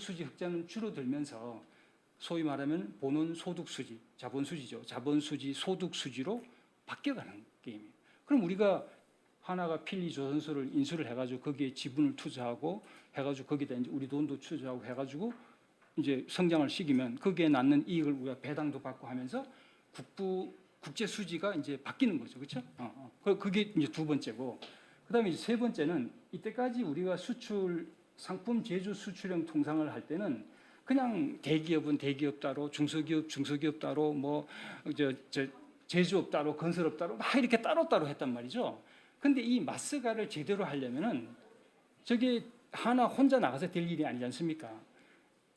수지 흑자는 줄어들면서 소위 말하면 본원 소득 수지, 자본 수지죠. 자본 수지, 소득 수지로 바뀌어가는 게임이에요. 그럼 우리가 하나가 필리 조선소를 인수를 해가지고 거기에 지분을 투자하고 해가지고 거기다 이제 우리 돈도 투자하고 해가지고 이제 성장을 시키면 거기에 낳는 이익을 우리가 배당도 받고 하면서 국제 수지가 이제 바뀌는 거죠, 그렇죠? 그게 이제 두 번째고, 그다음에 이제 세 번째는 이때까지 우리가 수출 상품 제조 수출형 통상을 할 때는 그냥 대기업은 대기업 따로, 중소기업 따로, 뭐 제조업 따로, 건설업 따로 막 이렇게 따로따로 했단 말이죠. 근데 이 마스가를 제대로 하려면은 저게 하나 혼자 나가서 될 일이 아니지 않습니까?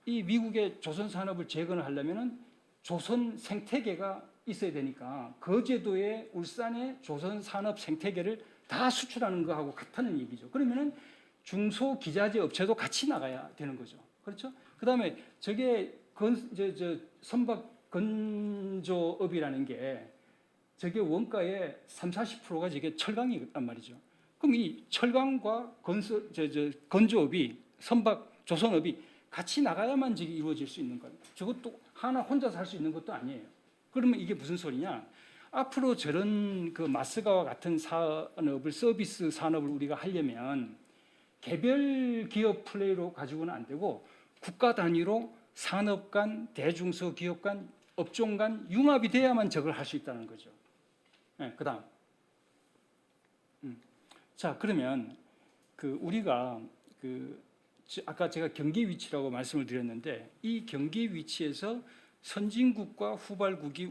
이 미국의 조선 산업을 재건을 하려면은 조선 생태계가 있어야 되니까 거제도의 울산의 조선 산업 생태계를 다 수출하는 거하고 같다는 얘기죠. 그러면은 중소 기자재 업체도 같이 나가야 되는 거죠. 그렇죠? 그다음에 저게 선박 건조업이라는 게 저게 원가의 30-40%가 저게 철강이란 말이죠. 그럼 이 철강과 건조업이 선박 조선업이 같이 나가야만 저게 이루어질 수 있는 거예요. 저것도 하나 혼자서 할 수 있는 것도 아니에요. 그러면 이게 무슨 소리냐? 앞으로 저런 그 마스가와 같은 산업을, 서비스 산업을 우리가 하려면 개별 기업 플레이로 가지고는 안 되고 국가 단위로 산업 간, 대중소기업 간, 업종 간 융합이 돼야만 저걸 할 수 있다는 거죠. 네, 그다음. 자, 그러면 그 우리가 아까 제가 경계 위치라고 말씀을 드렸는데 이 경계 위치에서 선진국과 후발국이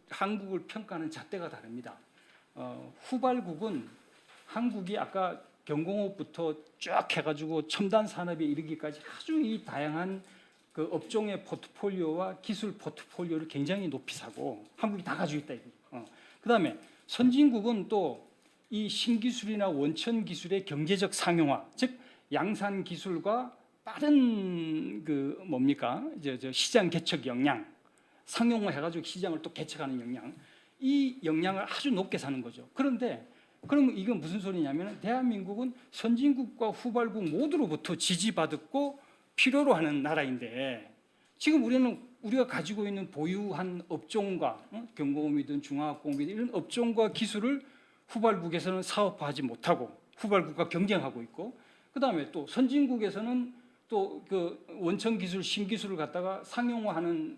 한국을 평가하는 잣대가 다릅니다. 후발국은 한국이 아까 경공업부터 쭉 해가지고 첨단 산업에 이르기까지 아주 이 다양한 그 업종의 포트폴리오와 기술 포트폴리오를 굉장히 높이 사고 한국이 다 가지고 있다 이거죠. 그다음에 선진국은 또 이 신기술이나 원천 기술의 경제적 상용화, 즉 양산 기술과 빠른 시장 개척 역량, 상용화 해가지고 시장을 또 개척하는 역량, 이 역량을 아주 높게 사는 거죠. 그런데 그러면 이건 무슨 소리냐면 대한민국은 선진국과 후발국 모두로부터 지지받았고 필요로 하는 나라인데 지금 우리가 가지고 있는 보유한 업종과 경공업이든 중화학공업이든 이런 업종과 기술을 후발국에서는 사업화하지 못하고 후발국과 경쟁하고 있고 그다음에 또 선진국에서는 또 그 원천 기술, 신기술을 갖다가 상용화하는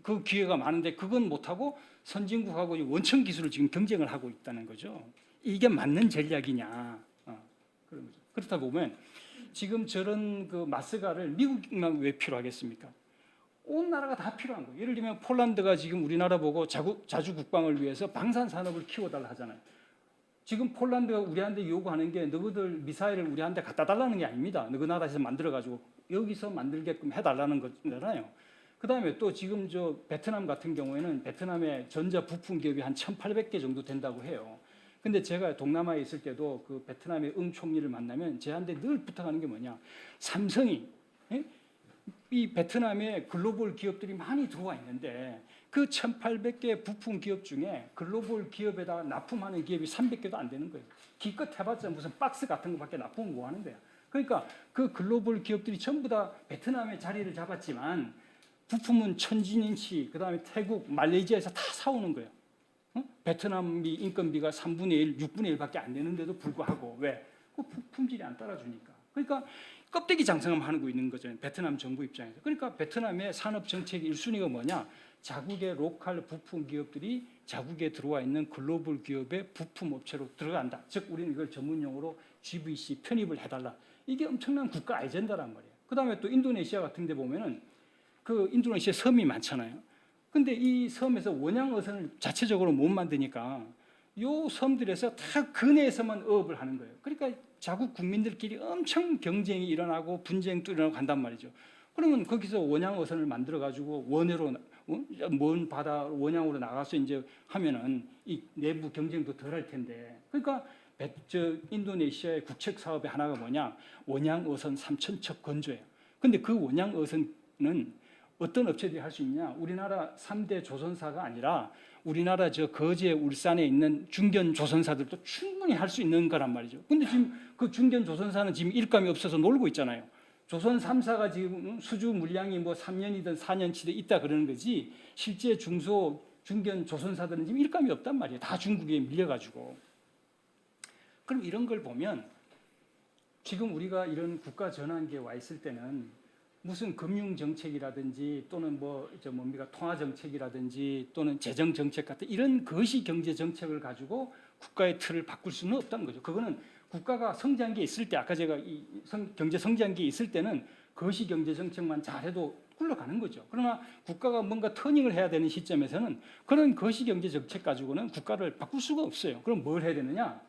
그 기회가 많은데 그건 못하고 선진국하고 원천 기술을 지금 경쟁을 하고 있다는 거죠. 이게 맞는 전략이냐? 그런 거죠. 그렇다 보면 지금 저런 그 마스가를 미국만 왜 필요하겠습니까? 온 나라가 다 필요한 거예요. 예를 들면 폴란드가 지금 우리나라 보고 자주 국방을 위해서 방산 산업을 키워달라 하잖아요. 지금 폴란드가 우리한테 요구하는 게 너희들 미사일을 우리한테 갖다 달라는 게 아닙니다. 너희 나라에서 만들어가지고 여기서 만들게끔 해달라는 거잖아요. 그다음에 또 지금 베트남 같은 경우에는 베트남의 전자 부품 기업이 한 1,800개 정도 된다고 해요. 근데 제가 동남아에 있을 때도 그 베트남의 응 총리를 만나면 제한테 늘 부탁하는 게 뭐냐? 삼성이 이 베트남에 글로벌 기업들이 많이 들어와 있는데 그 1,800개 부품 기업 중에 글로벌 기업에다 납품하는 기업이 300개도 안 되는 거예요. 기껏 해봤자 무슨 박스 같은 거밖에 납품을 못 하는 거야. 그러니까 그 글로벌 기업들이 전부 다 베트남에 자리를 잡았지만 부품은 천진인치, 그다음에 태국, 말레이시아에서 다 사오는 거예요. 베트남이 인건비가 3분의 1, 6분의 1밖에 안 되는데도 불구하고 왜? 그 품질이 안 따라주니까. 그러니까 껍데기 장사만 하고 있는 거죠. 베트남 정부 입장에서. 그러니까 베트남의 산업 정책의 1순위가 뭐냐? 자국의 로컬 부품 기업들이 자국에 들어와 있는 글로벌 기업의 부품 업체로 들어간다. 즉 우리는 이걸 전문 용어로 GVC 편입을 해달라. 이게 엄청난 국가 아젠다란 말이에요. 그다음에 또 인도네시아 같은 데 보면은 그 인도네시아 섬이 많잖아요. 근데 이 섬에서 원양 어선을 자체적으로 못 만드니까 요 섬들에서 다 근해에서만 어업을 하는 거예요. 그러니까 자국 국민들끼리 엄청 경쟁이 일어나고 분쟁도 일어나고 한단 말이죠. 그러면 거기서 원양 어선을 만들어 가지고 원해로 먼 바다 원양으로 나가서 이제 하면은 이 내부 경쟁도 덜할 텐데. 그러니까 인도네시아의 국책 사업의 하나가 뭐냐? 원양 어선 3,000척 건조예요. 근데 그 원양 어선은 어떤 업체들이 할 수 있냐? 우리나라 3대 조선사가 아니라 우리나라 거제, 울산에 있는 중견 조선사들도 충분히 할 수 있는 거란 말이죠. 근데 지금 그 중견 조선사는 지금 일감이 없어서 놀고 있잖아요. 조선 3사가 지금 수주 물량이 뭐 3년이든 4년치든 있다 그러는 거지 실제 중소 중견 조선사들은 지금 일감이 없단 말이에요. 다 중국에 밀려가지고. 그럼 이런 걸 보면 지금 우리가 이런 국가 전환기에 와 있을 때는 무슨 금융 정책이라든지 또는 뭡니까 통화 정책이라든지 또는 재정 정책 같은 이런 거시 경제 정책을 가지고 국가의 틀을 바꿀 수는 없다는 거죠. 그거는 국가가 성장기에 있을 때 아까 제가 경제 성장기에 있을 때는 거시 경제 정책만 잘해도 굴러가는 거죠. 그러나 국가가 뭔가 터닝을 해야 되는 시점에서는 그런 거시 경제 정책 가지고는 국가를 바꿀 수가 없어요. 그럼 뭘 해야 되느냐?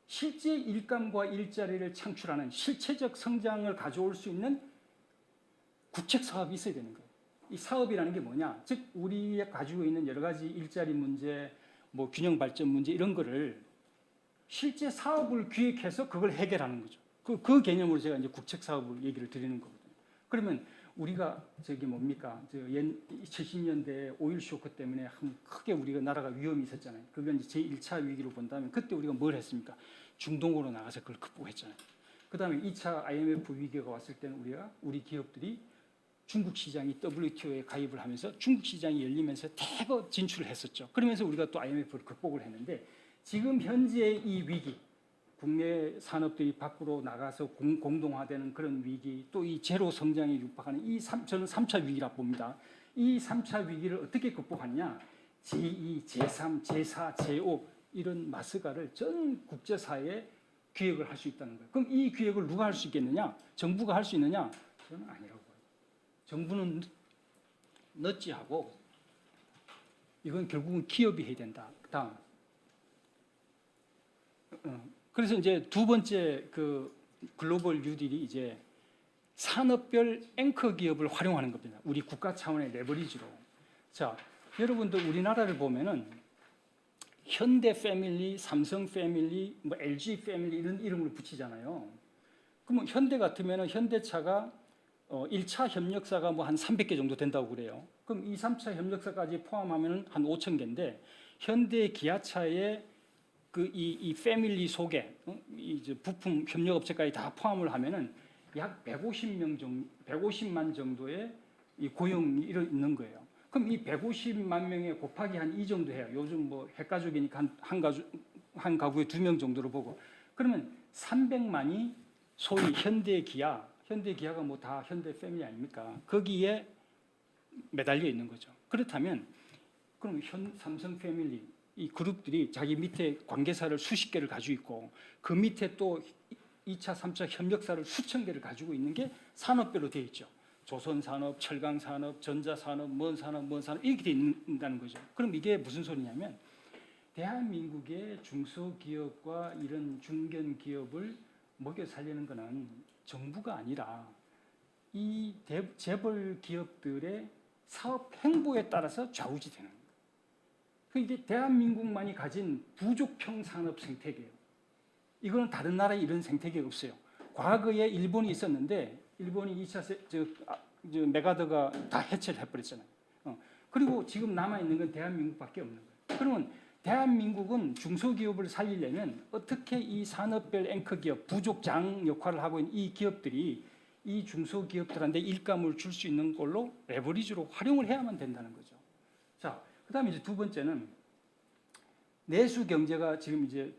실제 일감과 일자리를 창출하는 실체적 성장을 가져올 수 있는 국책 사업이 있어야 되는 거예요. 이 사업이라는 게 뭐냐? 즉 우리가 가지고 있는 여러 가지 일자리 문제, 뭐 균형 발전 문제 이런 거를 실제 사업을 기획해서 그걸 해결하는 거죠. 그 개념으로 제가 이제 국책 사업을 얘기를 드리는 거거든요. 그러면 우리가 저기 뭡니까? 70년대 오일 쇼크 때문에 크게 우리가 나라가 위험이 있었잖아요. 그건 이제 제1차 위기로 본다면 그때 우리가 뭘 했습니까? 중동으로 나가서 그걸 극복했잖아요. 그다음에 2차 IMF 위기가 왔을 때는 우리 기업들이 중국 시장이 WTO에 가입을 하면서 중국 시장이 열리면서 대거 진출을 했었죠. 그러면서 우리가 또 IMF를 극복을 했는데 지금 현재 이 위기, 국내 산업들이 밖으로 나가서 공동화되는 그런 위기, 또 이 제로 성장에 육박하는 저는 3차 위기라 봅니다. 이 3차 위기를 어떻게 극복하느냐? 제2, 제3, 제4, 제5 이런 마스가를 전 국제사회에 기획을 할 수 있다는 거예요. 그럼 이 기획을 누가 할 수 있겠느냐? 정부가 할 수 있느냐? 저는 아니라고 봐요. 정부는 늦지 하고 이건 결국은 기업이 해야 된다. 다음. 그래서 이제 두 번째 그 글로벌 뉴딜이 이제 산업별 앵커 기업을 활용하는 겁니다. 우리 국가 차원의 레버리지로. 자, 여러분들 우리나라를 보면은 현대 패밀리, 삼성 패밀리, 뭐 LG 패밀리 이런 이름을 붙이잖아요. 그러면 현대 같으면은 현대차가 1차 협력사가 뭐 한 300개 정도 된다고 그래요. 그럼 2, 3차 협력사까지 포함하면은 한 5천 개인데 현대 기아차의 이 패밀리 속에 이제 부품 협력업체까지 다 포함을 하면은 약 150만 정도의 이 고용이 있는 거예요. 그럼 이 150만 명에 곱하기 한 이 정도 해요. 요즘 뭐 핵가족이니까 한 가구에 2명 정도로 보고 그러면 300만이 소위 현대기아가 뭐 다 현대 패밀리 아닙니까? 거기에 매달려 있는 거죠. 그렇다면 그럼 삼성 패밀리 이 그룹들이 자기 밑에 관계사를 수십 개를 가지고 있고 그 밑에 또 2차, 3차 협력사를 수천 개를 가지고 있는 게 산업별로 되어 있죠. 조선산업, 철강산업, 전자산업, 뭔 산업 이렇게 되어 있다는 거죠. 그럼 이게 무슨 소리냐면 대한민국의 중소기업과 이런 중견기업을 먹여 살리는 것은 정부가 아니라 이 재벌 기업들의 사업 행보에 따라서 좌우지되는 거예요. 이게 대한민국만이 가진 부족형 산업 생태계예요. 이거는 다른 나라에 이런 생태계가 없어요. 과거에 일본이 있었는데 일본이 2차 메가더가 다 해체를 해버렸잖아요. 그리고 지금 남아있는 건 대한민국밖에 없는 거예요. 그러면 대한민국은 중소기업을 살리려면 어떻게 이 산업별 앵커기업, 부족장 역할을 하고 있는 이 기업들이 이 중소기업들한테 일감을 줄 수 있는 걸로 레버리지로 활용을 해야만 된다는 거죠. 자, 그다음에 이제 두 번째는 내수 경제가 지금 이제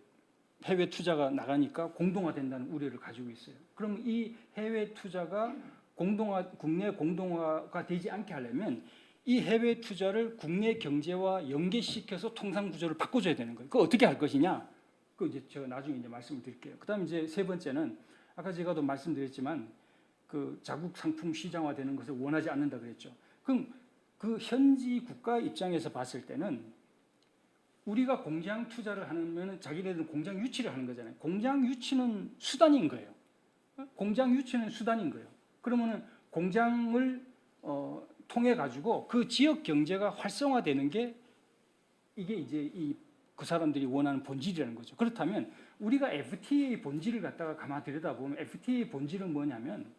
해외 투자가 나가니까 공동화된다는 우려를 가지고 있어요. 그럼 이 해외 투자가 국내 공동화가 되지 않게 하려면 이 해외 투자를 국내 경제와 연계시켜서 통상 구조를 바꿔줘야 되는 거예요. 그거 어떻게 할 것이냐? 그 이제 제가 나중에 이제 말씀을 드릴게요. 그다음 이제 세 번째는 아까 제가도 말씀드렸지만 그 자국 상품 시장화되는 것을 원하지 않는다 그랬죠. 그럼 그 현지 국가 입장에서 봤을 때는 우리가 공장 투자를 하면 자기네들은 공장 유치를 하는 거잖아요. 공장 유치는 수단인 거예요. 공장 유치는 수단인 거예요. 그러면은 공장을 통해 가지고 그 지역 경제가 활성화되는 게 이게 이제 그 사람들이 원하는 본질이라는 거죠. 그렇다면 우리가 FTA의 본질을 갖다가 가만 들여다보면 FTA의 본질은 뭐냐면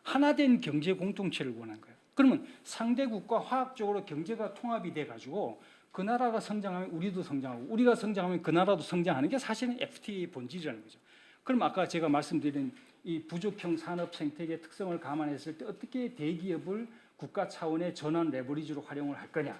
하나된 경제 공동체를 원하는 거예요. 그러면 상대국과 화학적으로 경제가 통합이 돼 가지고 그 나라가 성장하면 우리도 성장하고 우리가 성장하면 그 나라도 성장하는 게 사실은 FTA의 본질이라는 거죠. 그럼 아까 제가 말씀드린 이 부족형 산업 생태계 특성을 감안했을 때 어떻게 대기업을 국가 차원의 전환 레버리지로 활용을 할 거냐,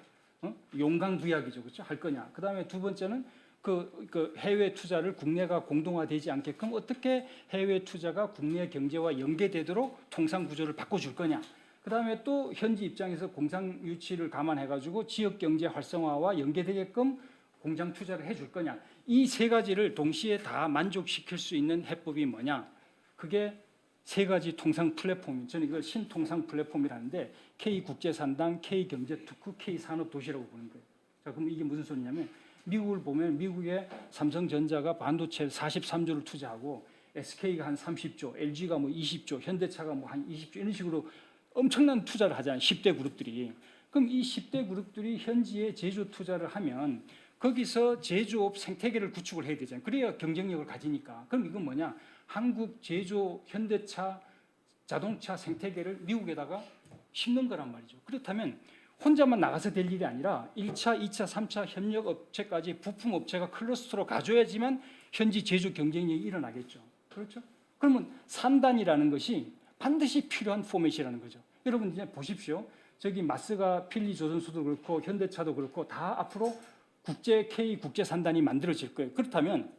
용광부약이죠, 그렇죠? 할 거냐. 그다음에 두 번째는 그 해외 투자를 국내가 공동화되지 않게끔 어떻게 해외 투자가 국내 경제와 연계되도록 통상 구조를 바꿔줄 거냐. 그다음에 또 현지 입장에서 공상 유치를 감안해가지고 지역 경제 활성화와 연계되게끔 공장 투자를 해줄 거냐. 이 세 가지를 동시에 다 만족시킬 수 있는 해법이 뭐냐. 그게 세 가지 통상 플랫폼, 저는 이걸 신통상 플랫폼이라는데 K국제산당, K경제특구, K산업도시라고 부르는 거예요. 자, 그럼 이게 무슨 소리냐면 미국을 보면 미국의 삼성전자가 반도체 43조를 투자하고 SK가 한 30조, LG가 뭐 20조, 현대차가 뭐 한 20조 이런 식으로 엄청난 투자를 하잖아요. 10대 그룹들이. 그럼 이 10대 그룹들이 현지에 제조 투자를 하면 거기서 제조업 생태계를 구축을 해야 되잖아요. 그래야 경쟁력을 가지니까. 그럼 이건 뭐냐? 한국 제조 현대차 자동차 생태계를 미국에다가 심는 거란 말이죠. 그렇다면 혼자만 나가서 될 일이 아니라 1차, 2차, 3차 협력 업체까지 부품 업체가 클러스터로 가져야지만 현지 제조 경쟁력이 일어나겠죠. 그렇죠? 그러면 산단이라는 것이 반드시 필요한 포맷이라는 거죠. 여러분 이제 보십시오. 저기 마스가 필리 조선소도 그렇고 현대차도 그렇고 다 앞으로 국제 K 국제 산단이 만들어질 거예요. 그렇다면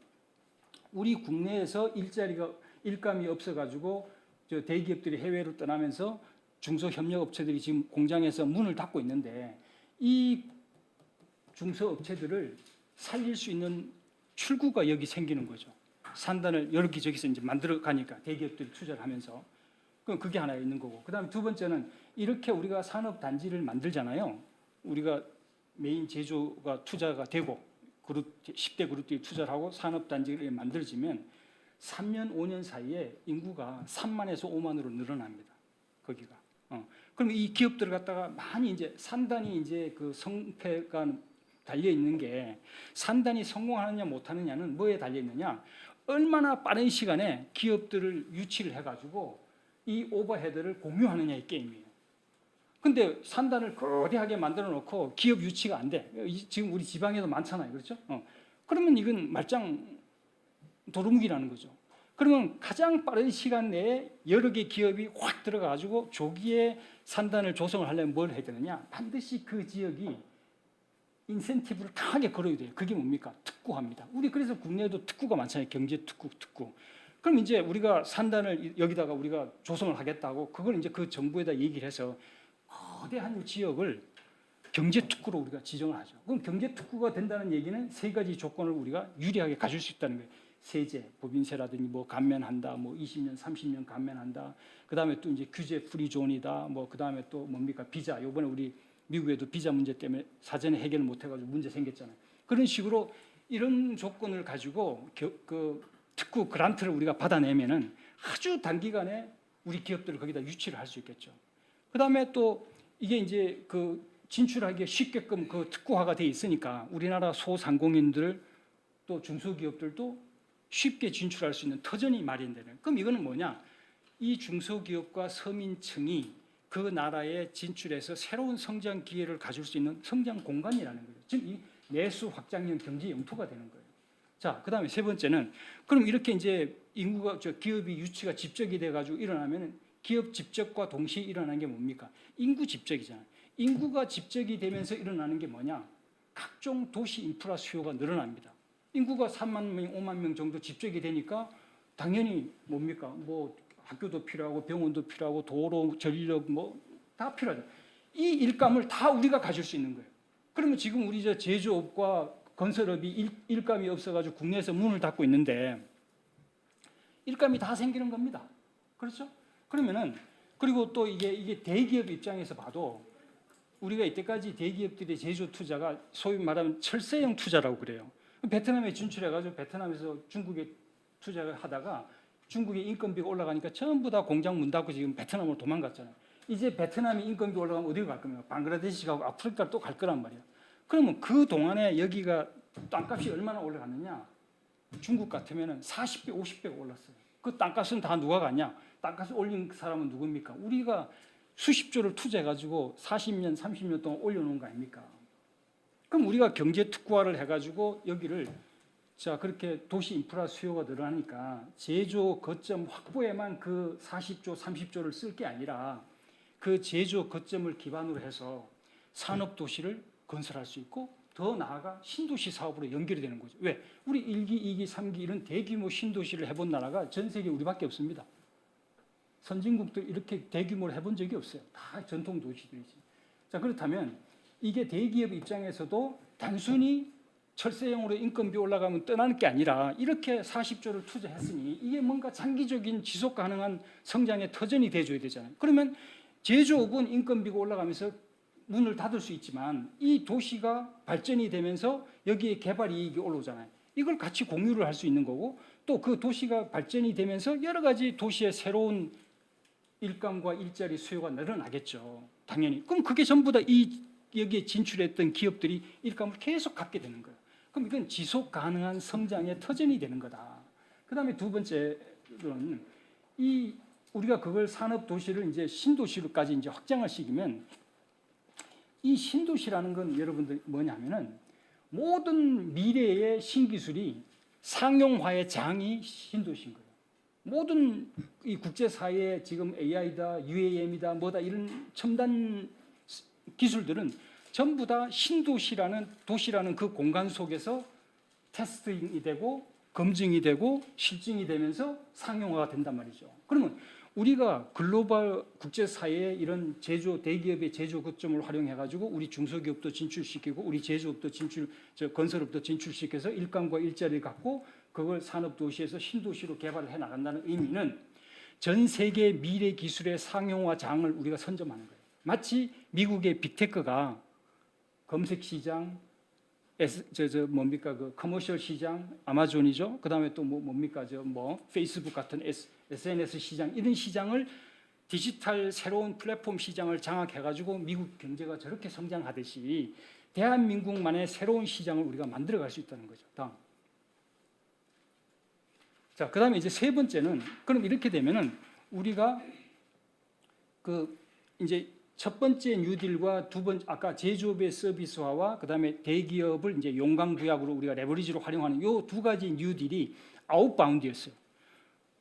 우리 국내에서 일감이 없어가지고 저 대기업들이 해외로 떠나면서 중소협력업체들이 지금 공장에서 문을 닫고 있는데 이 중소업체들을 살릴 수 있는 출구가 여기 생기는 거죠. 산단을 여기저기서 이제 만들어 가니까 대기업들이 투자를 하면서 그럼 그게 하나 있는 거고. 그다음에 두 번째는 이렇게 우리가 산업 단지를 만들잖아요. 우리가 메인 제조가 투자가 되고 그룹 10대 그룹들이 투자를 하고 산업 단지를 만들어지면 3년 5년 사이에 인구가 3만에서 5만으로 늘어납니다. 거기가. 그럼 이 기업들을 갖다가 많이 이제 산단이 이제 그 성패가 달려 있는 게 산단이 성공하느냐 못하느냐는 뭐에 달려 있느냐? 얼마나 빠른 시간에 기업들을 유치를 해가지고 이 오버헤드를 공유하느냐의 게임이에요. 근데 산단을 거대하게 만들어 놓고 기업 유치가 안 돼. 지금 우리 지방에도 많잖아요. 그렇죠? 그러면 이건 말짱 도루묵이라는 거죠. 그러면 가장 빠른 시간 내에 여러 개 기업이 확 들어가가지고 조기에 산단을 조성을 하려면 뭘 해야 되느냐? 반드시 그 지역이 인센티브를 강하게 걸어야 돼요. 그게 뭡니까? 특구합니다. 우리 그래서 국내에도 특구가 많잖아요. 경제특구. 그럼 이제 우리가 산단을 여기다가 우리가 조성을 하겠다고 그걸 이제 그 정부에다 얘기를 해서 거대한 지역을 경제특구로 우리가 지정을 하죠. 그럼 경제특구가 된다는 얘기는 세 가지 조건을 우리가 유리하게 가질 수 있다는 거예요. 세제, 법인세라든지 뭐 감면한다, 뭐 20년, 30년 감면한다. 그다음에 또 이제 규제 프리존이다. 뭐 그다음에 또 뭡니까? 비자. 요번에 우리 미국에도 비자 문제 때문에 사전에 해결을 못 해가지고 문제 생겼잖아요. 그런 식으로 이런 조건을 가지고 그 특구 그란트를 우리가 받아내면은 아주 단기간에 우리 기업들을 거기다 유치를 할 수 있겠죠. 그다음에 또 이게 이제 그 진출하기에 쉽게끔 그 특구화가 돼 있으니까 우리나라 소상공인들 또 중소기업들도 쉽게 진출할 수 있는 터전이 마련되는. 그럼 이거는 뭐냐? 이 중소기업과 서민층이 그 나라에 진출해서 새로운 성장 기회를 가질 수 있는 성장 공간이라는 거죠. 즉 이 내수 확장형 경제 영토가 되는 거예요. 자, 그다음에 세 번째는 그럼 이렇게 이제 인구가 기업이 유치가 집적이 돼가지고 일어나면 기업 집적과 동시에 일어나는 게 뭡니까? 인구 집적이잖아요. 인구가 집적이 되면서 일어나는 게 뭐냐? 각종 도시 인프라 수요가 늘어납니다. 인구가 3만 명, 5만 명 정도 집적이 되니까 당연히 뭡니까? 뭐 학교도 필요하고 병원도 필요하고 도로, 전력 뭐 다 필요하죠. 이 일감을 다 우리가 가질 수 있는 거예요. 그러면 지금 우리 저 제조업과 건설업이 일감이 없어가지고 국내에서 문을 닫고 있는데 일감이 다 생기는 겁니다. 그렇죠? 그러면은 그리고 또 이게 대기업 입장에서 봐도 우리가 이때까지 대기업들의 제조 투자가 소위 말하면 철새형 투자라고 그래요. 베트남에 진출해가지고 베트남에서 중국에 투자를 하다가 중국의 인건비가 올라가니까 전부 다 공장 문 닫고 지금 베트남으로 도망갔잖아요. 이제 베트남이 인건비 올라가면 어디로 갈 겁니까? 방글라데시 가고 아프리카로 또 갈 거란 말이에요. 그러면 그 동안에 여기가 땅값이 얼마나 올라갔느냐? 중국 같으면 40배, 50배가 올랐어요. 그 땅값은 다 누가 갔냐? 땅값을 올린 사람은 누굽니까? 우리가 수십조를 투자해가지고 40년, 30년 동안 올려놓은 거 아닙니까? 그럼 우리가 경제 특구화를 해가지고 여기를 자, 그렇게 도시 인프라 수요가 늘어나니까 제조 거점 확보에만 그 40조, 30조를 쓸 게 아니라 그 제조 거점을 기반으로 해서 산업 도시를 건설할 수 있고 더 나아가 신도시 사업으로 연결이 되는 거죠. 왜? 우리 1기, 2기, 3기 이런 대규모 신도시를 해본 나라가 전 세계 우리밖에 없습니다. 선진국들 이렇게 대규모로 해본 적이 없어요. 다 전통 도시들이지. 자, 그렇다면 이게 대기업 입장에서도 단순히 철새형으로 인건비 올라가면 떠나는 게 아니라 이렇게 40조를 투자했으니 이게 뭔가 장기적인 지속 가능한 성장의 터전이 돼줘야 되잖아요. 그러면 제조업은 인건비가 올라가면서 문을 닫을 수 있지만 이 도시가 발전이 되면서 여기에 개발 이익이 올라오잖아요. 이걸 같이 공유를 할 수 있는 거고 또 그 도시가 발전이 되면서 여러 가지 도시의 새로운 일감과 일자리 수요가 늘어나겠죠. 당연히. 그럼 그게 전부 다 여기에 진출했던 기업들이 일감을 계속 갖게 되는 거예요. 그럼 이건 지속 가능한 성장의 터전이 되는 거다. 그다음에 두 번째는 우리가 그걸 산업 도시를 이제 신도시로까지 이제 확장할 시기면 이 신도시라는 건 여러분들 뭐냐면은 모든 미래의 신기술이 상용화의 장이 신도시인 거예요. 모든 이 국제사회의 지금 AI다, UAM이다, 뭐다 이런 첨단 기술들은 전부 다 신도시라는 도시라는 그 공간 속에서 테스팅이 되고 검증이 되고 실증이 되면서 상용화가 된단 말이죠. 그러면 우리가 글로벌 국제사회의 이런 제조 대기업의 제조 거점을 활용해가지고 우리 중소기업도 진출시키고 우리 제조업도 건설업도 진출시켜서 일감과 일자리를 갖고 그걸 산업도시에서 신도시로 개발을 해 나간다는 의미는 전 세계 미래 기술의 상용화 장을 우리가 선점하는 거예요. 마치 미국의 빅테크가 검색 시장, 뭡니까 그 커머셜 시장, 아마존이죠. 그다음에 또 뭡니까 페이스북 같은 SNS 시장 이런 시장을 디지털 새로운 플랫폼 시장을 장악해가지고 미국 경제가 저렇게 성장하듯이 대한민국만의 새로운 시장을 우리가 만들어갈 수 있다는 거죠. 다음. 자, 그다음에 이제 세 번째는 그럼 이렇게 되면은 우리가 이제 첫 번째 뉴딜과 두 번째 아까 제조업의 서비스화와 그다음에 대기업을 이제 용광부약으로 우리가 레버리지로 활용하는 요 두 가지 뉴딜이 아웃바운드였어요.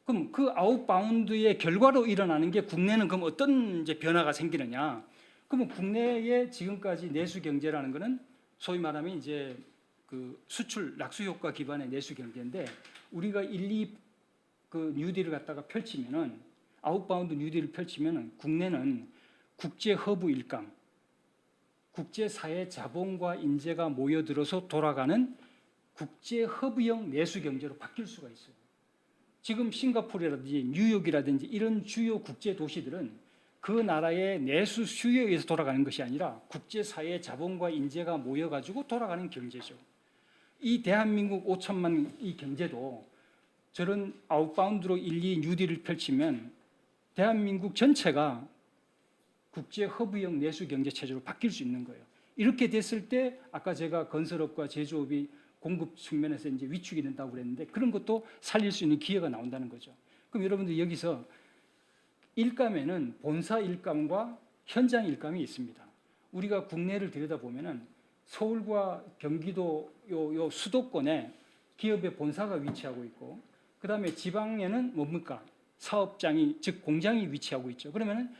그럼 그 아웃바운드의 결과로 일어나는 게 국내는 그럼 어떤 이제 변화가 생기느냐? 그러면 국내의 지금까지 내수 경제라는 거는 소위 말하면 이제 그 수출 낙수 효과 기반의 내수 경제인데 우리가 1, 2 그 뉴딜을 갖다가 펼치면은 아웃바운드 뉴딜을 펼치면은 국내는 국제 허브 일감, 국제사회 자본과 인재가 모여들어서 돌아가는 국제 허브형 내수 경제로 바뀔 수가 있어요. 지금 싱가포르라든지 뉴욕이라든지 이런 주요 국제 도시들은 그 나라의 내수 수요에 의해서 돌아가는 것이 아니라 국제사회 자본과 인재가 모여가지고 돌아가는 경제죠. 이 대한민국 5천만 이 경제도 저런 아웃바운드로 1, 2 뉴딜을 펼치면 대한민국 전체가 국제 허브형 내수 경제 체제로 바뀔 수 있는 거예요. 이렇게 됐을 때 아까 제가 건설업과 제조업이 공급 측면에서 이제 위축이 된다고 그랬는데 그런 것도 살릴 수 있는 기회가 나온다는 거죠. 그럼 여러분들 여기서 일감에는 본사 일감과 현장 일감이 있습니다. 우리가 국내를 들여다보면은 서울과 경기도 요 수도권에 기업의 본사가 위치하고 있고 그다음에 지방에는 뭡니까? 사업장이 즉 공장이 위치하고 있죠. 그러면은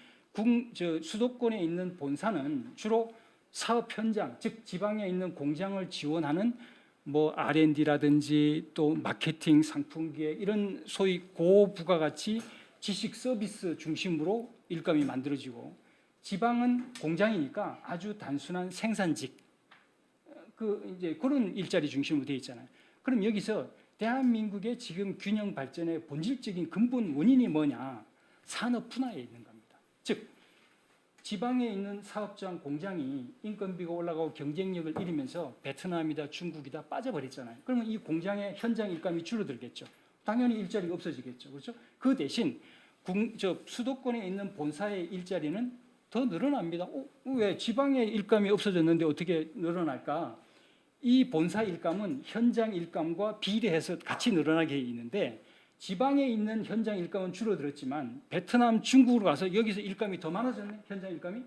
수도권에 있는 본사는 주로 사업 현장, 즉 지방에 있는 공장을 지원하는 뭐 R&D라든지 또 마케팅, 상품기획 이런 소위 고부가가치 지식 서비스 중심으로 일감이 만들어지고 지방은 공장이니까 아주 단순한 생산직 이제 그런 일자리 중심으로 되어 있잖아요. 그럼 여기서 대한민국의 지금 균형 발전의 본질적인 근본 원인이 뭐냐? 산업 분화에 있는 겁니다. 즉 지방에 있는 사업장 공장이 인건비가 올라가고 경쟁력을 잃으면서 베트남이다 중국이다 빠져버렸잖아요. 그러면 이 공장의 현장 일감이 줄어들겠죠. 당연히 일자리가 없어지겠죠. 그렇죠? 그 대신 수도권에 있는 본사의 일자리는 더 늘어납니다. 왜 지방의 일감이 없어졌는데 어떻게 늘어날까? 이 본사 일감은 현장 일감과 비례해서 같이 늘어나게 있는데 지방에 있는 현장 일감은 줄어들었지만 베트남, 중국으로 가서 여기서 일감이 더 많아졌네. 현장 일감이.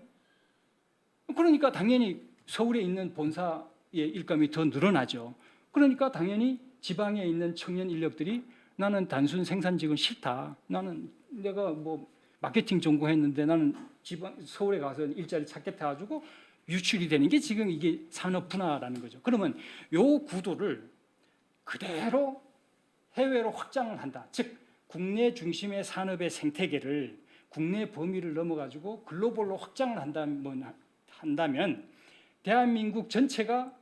그러니까 당연히 서울에 있는 본사의 일감이 더 늘어나죠. 그러니까 당연히 지방에 있는 청년 인력들이 나는 단순 생산직은 싫다. 나는 내가 뭐 마케팅 전공했는데 나는 서울에 가서 일자리 찾겠다 가지고 유출이 되는 게 지금 이게 산업 분화라는 거죠. 그러면 요 구도를 그대로 해외로 확장을 한다. 즉 국내 중심의 산업의 생태계를 국내 범위를 넘어가지고 글로벌로 확장을 한다면 대한민국 전체가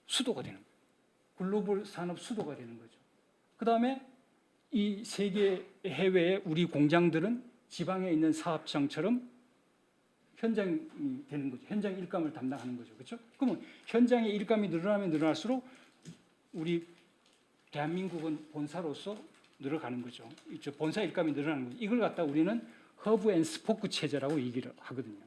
수도가 되는 거예요. 글로벌 산업 수도가 되는 거죠. 그 다음에 이 세계 해외의 우리 공장들은 지방에 있는 사업장처럼 현장이 되는 거죠. 현장 일감을 담당하는 거죠. 그렇죠? 그러면 현장의 일감이 늘어나면 늘어날수록 우리 대한민국은 본사로서 늘어가는 거죠. 본사 일감이 늘어나는 거죠. 이걸 갖다 우리는 허브 앤 스포크 체제라고 얘기를 하거든요.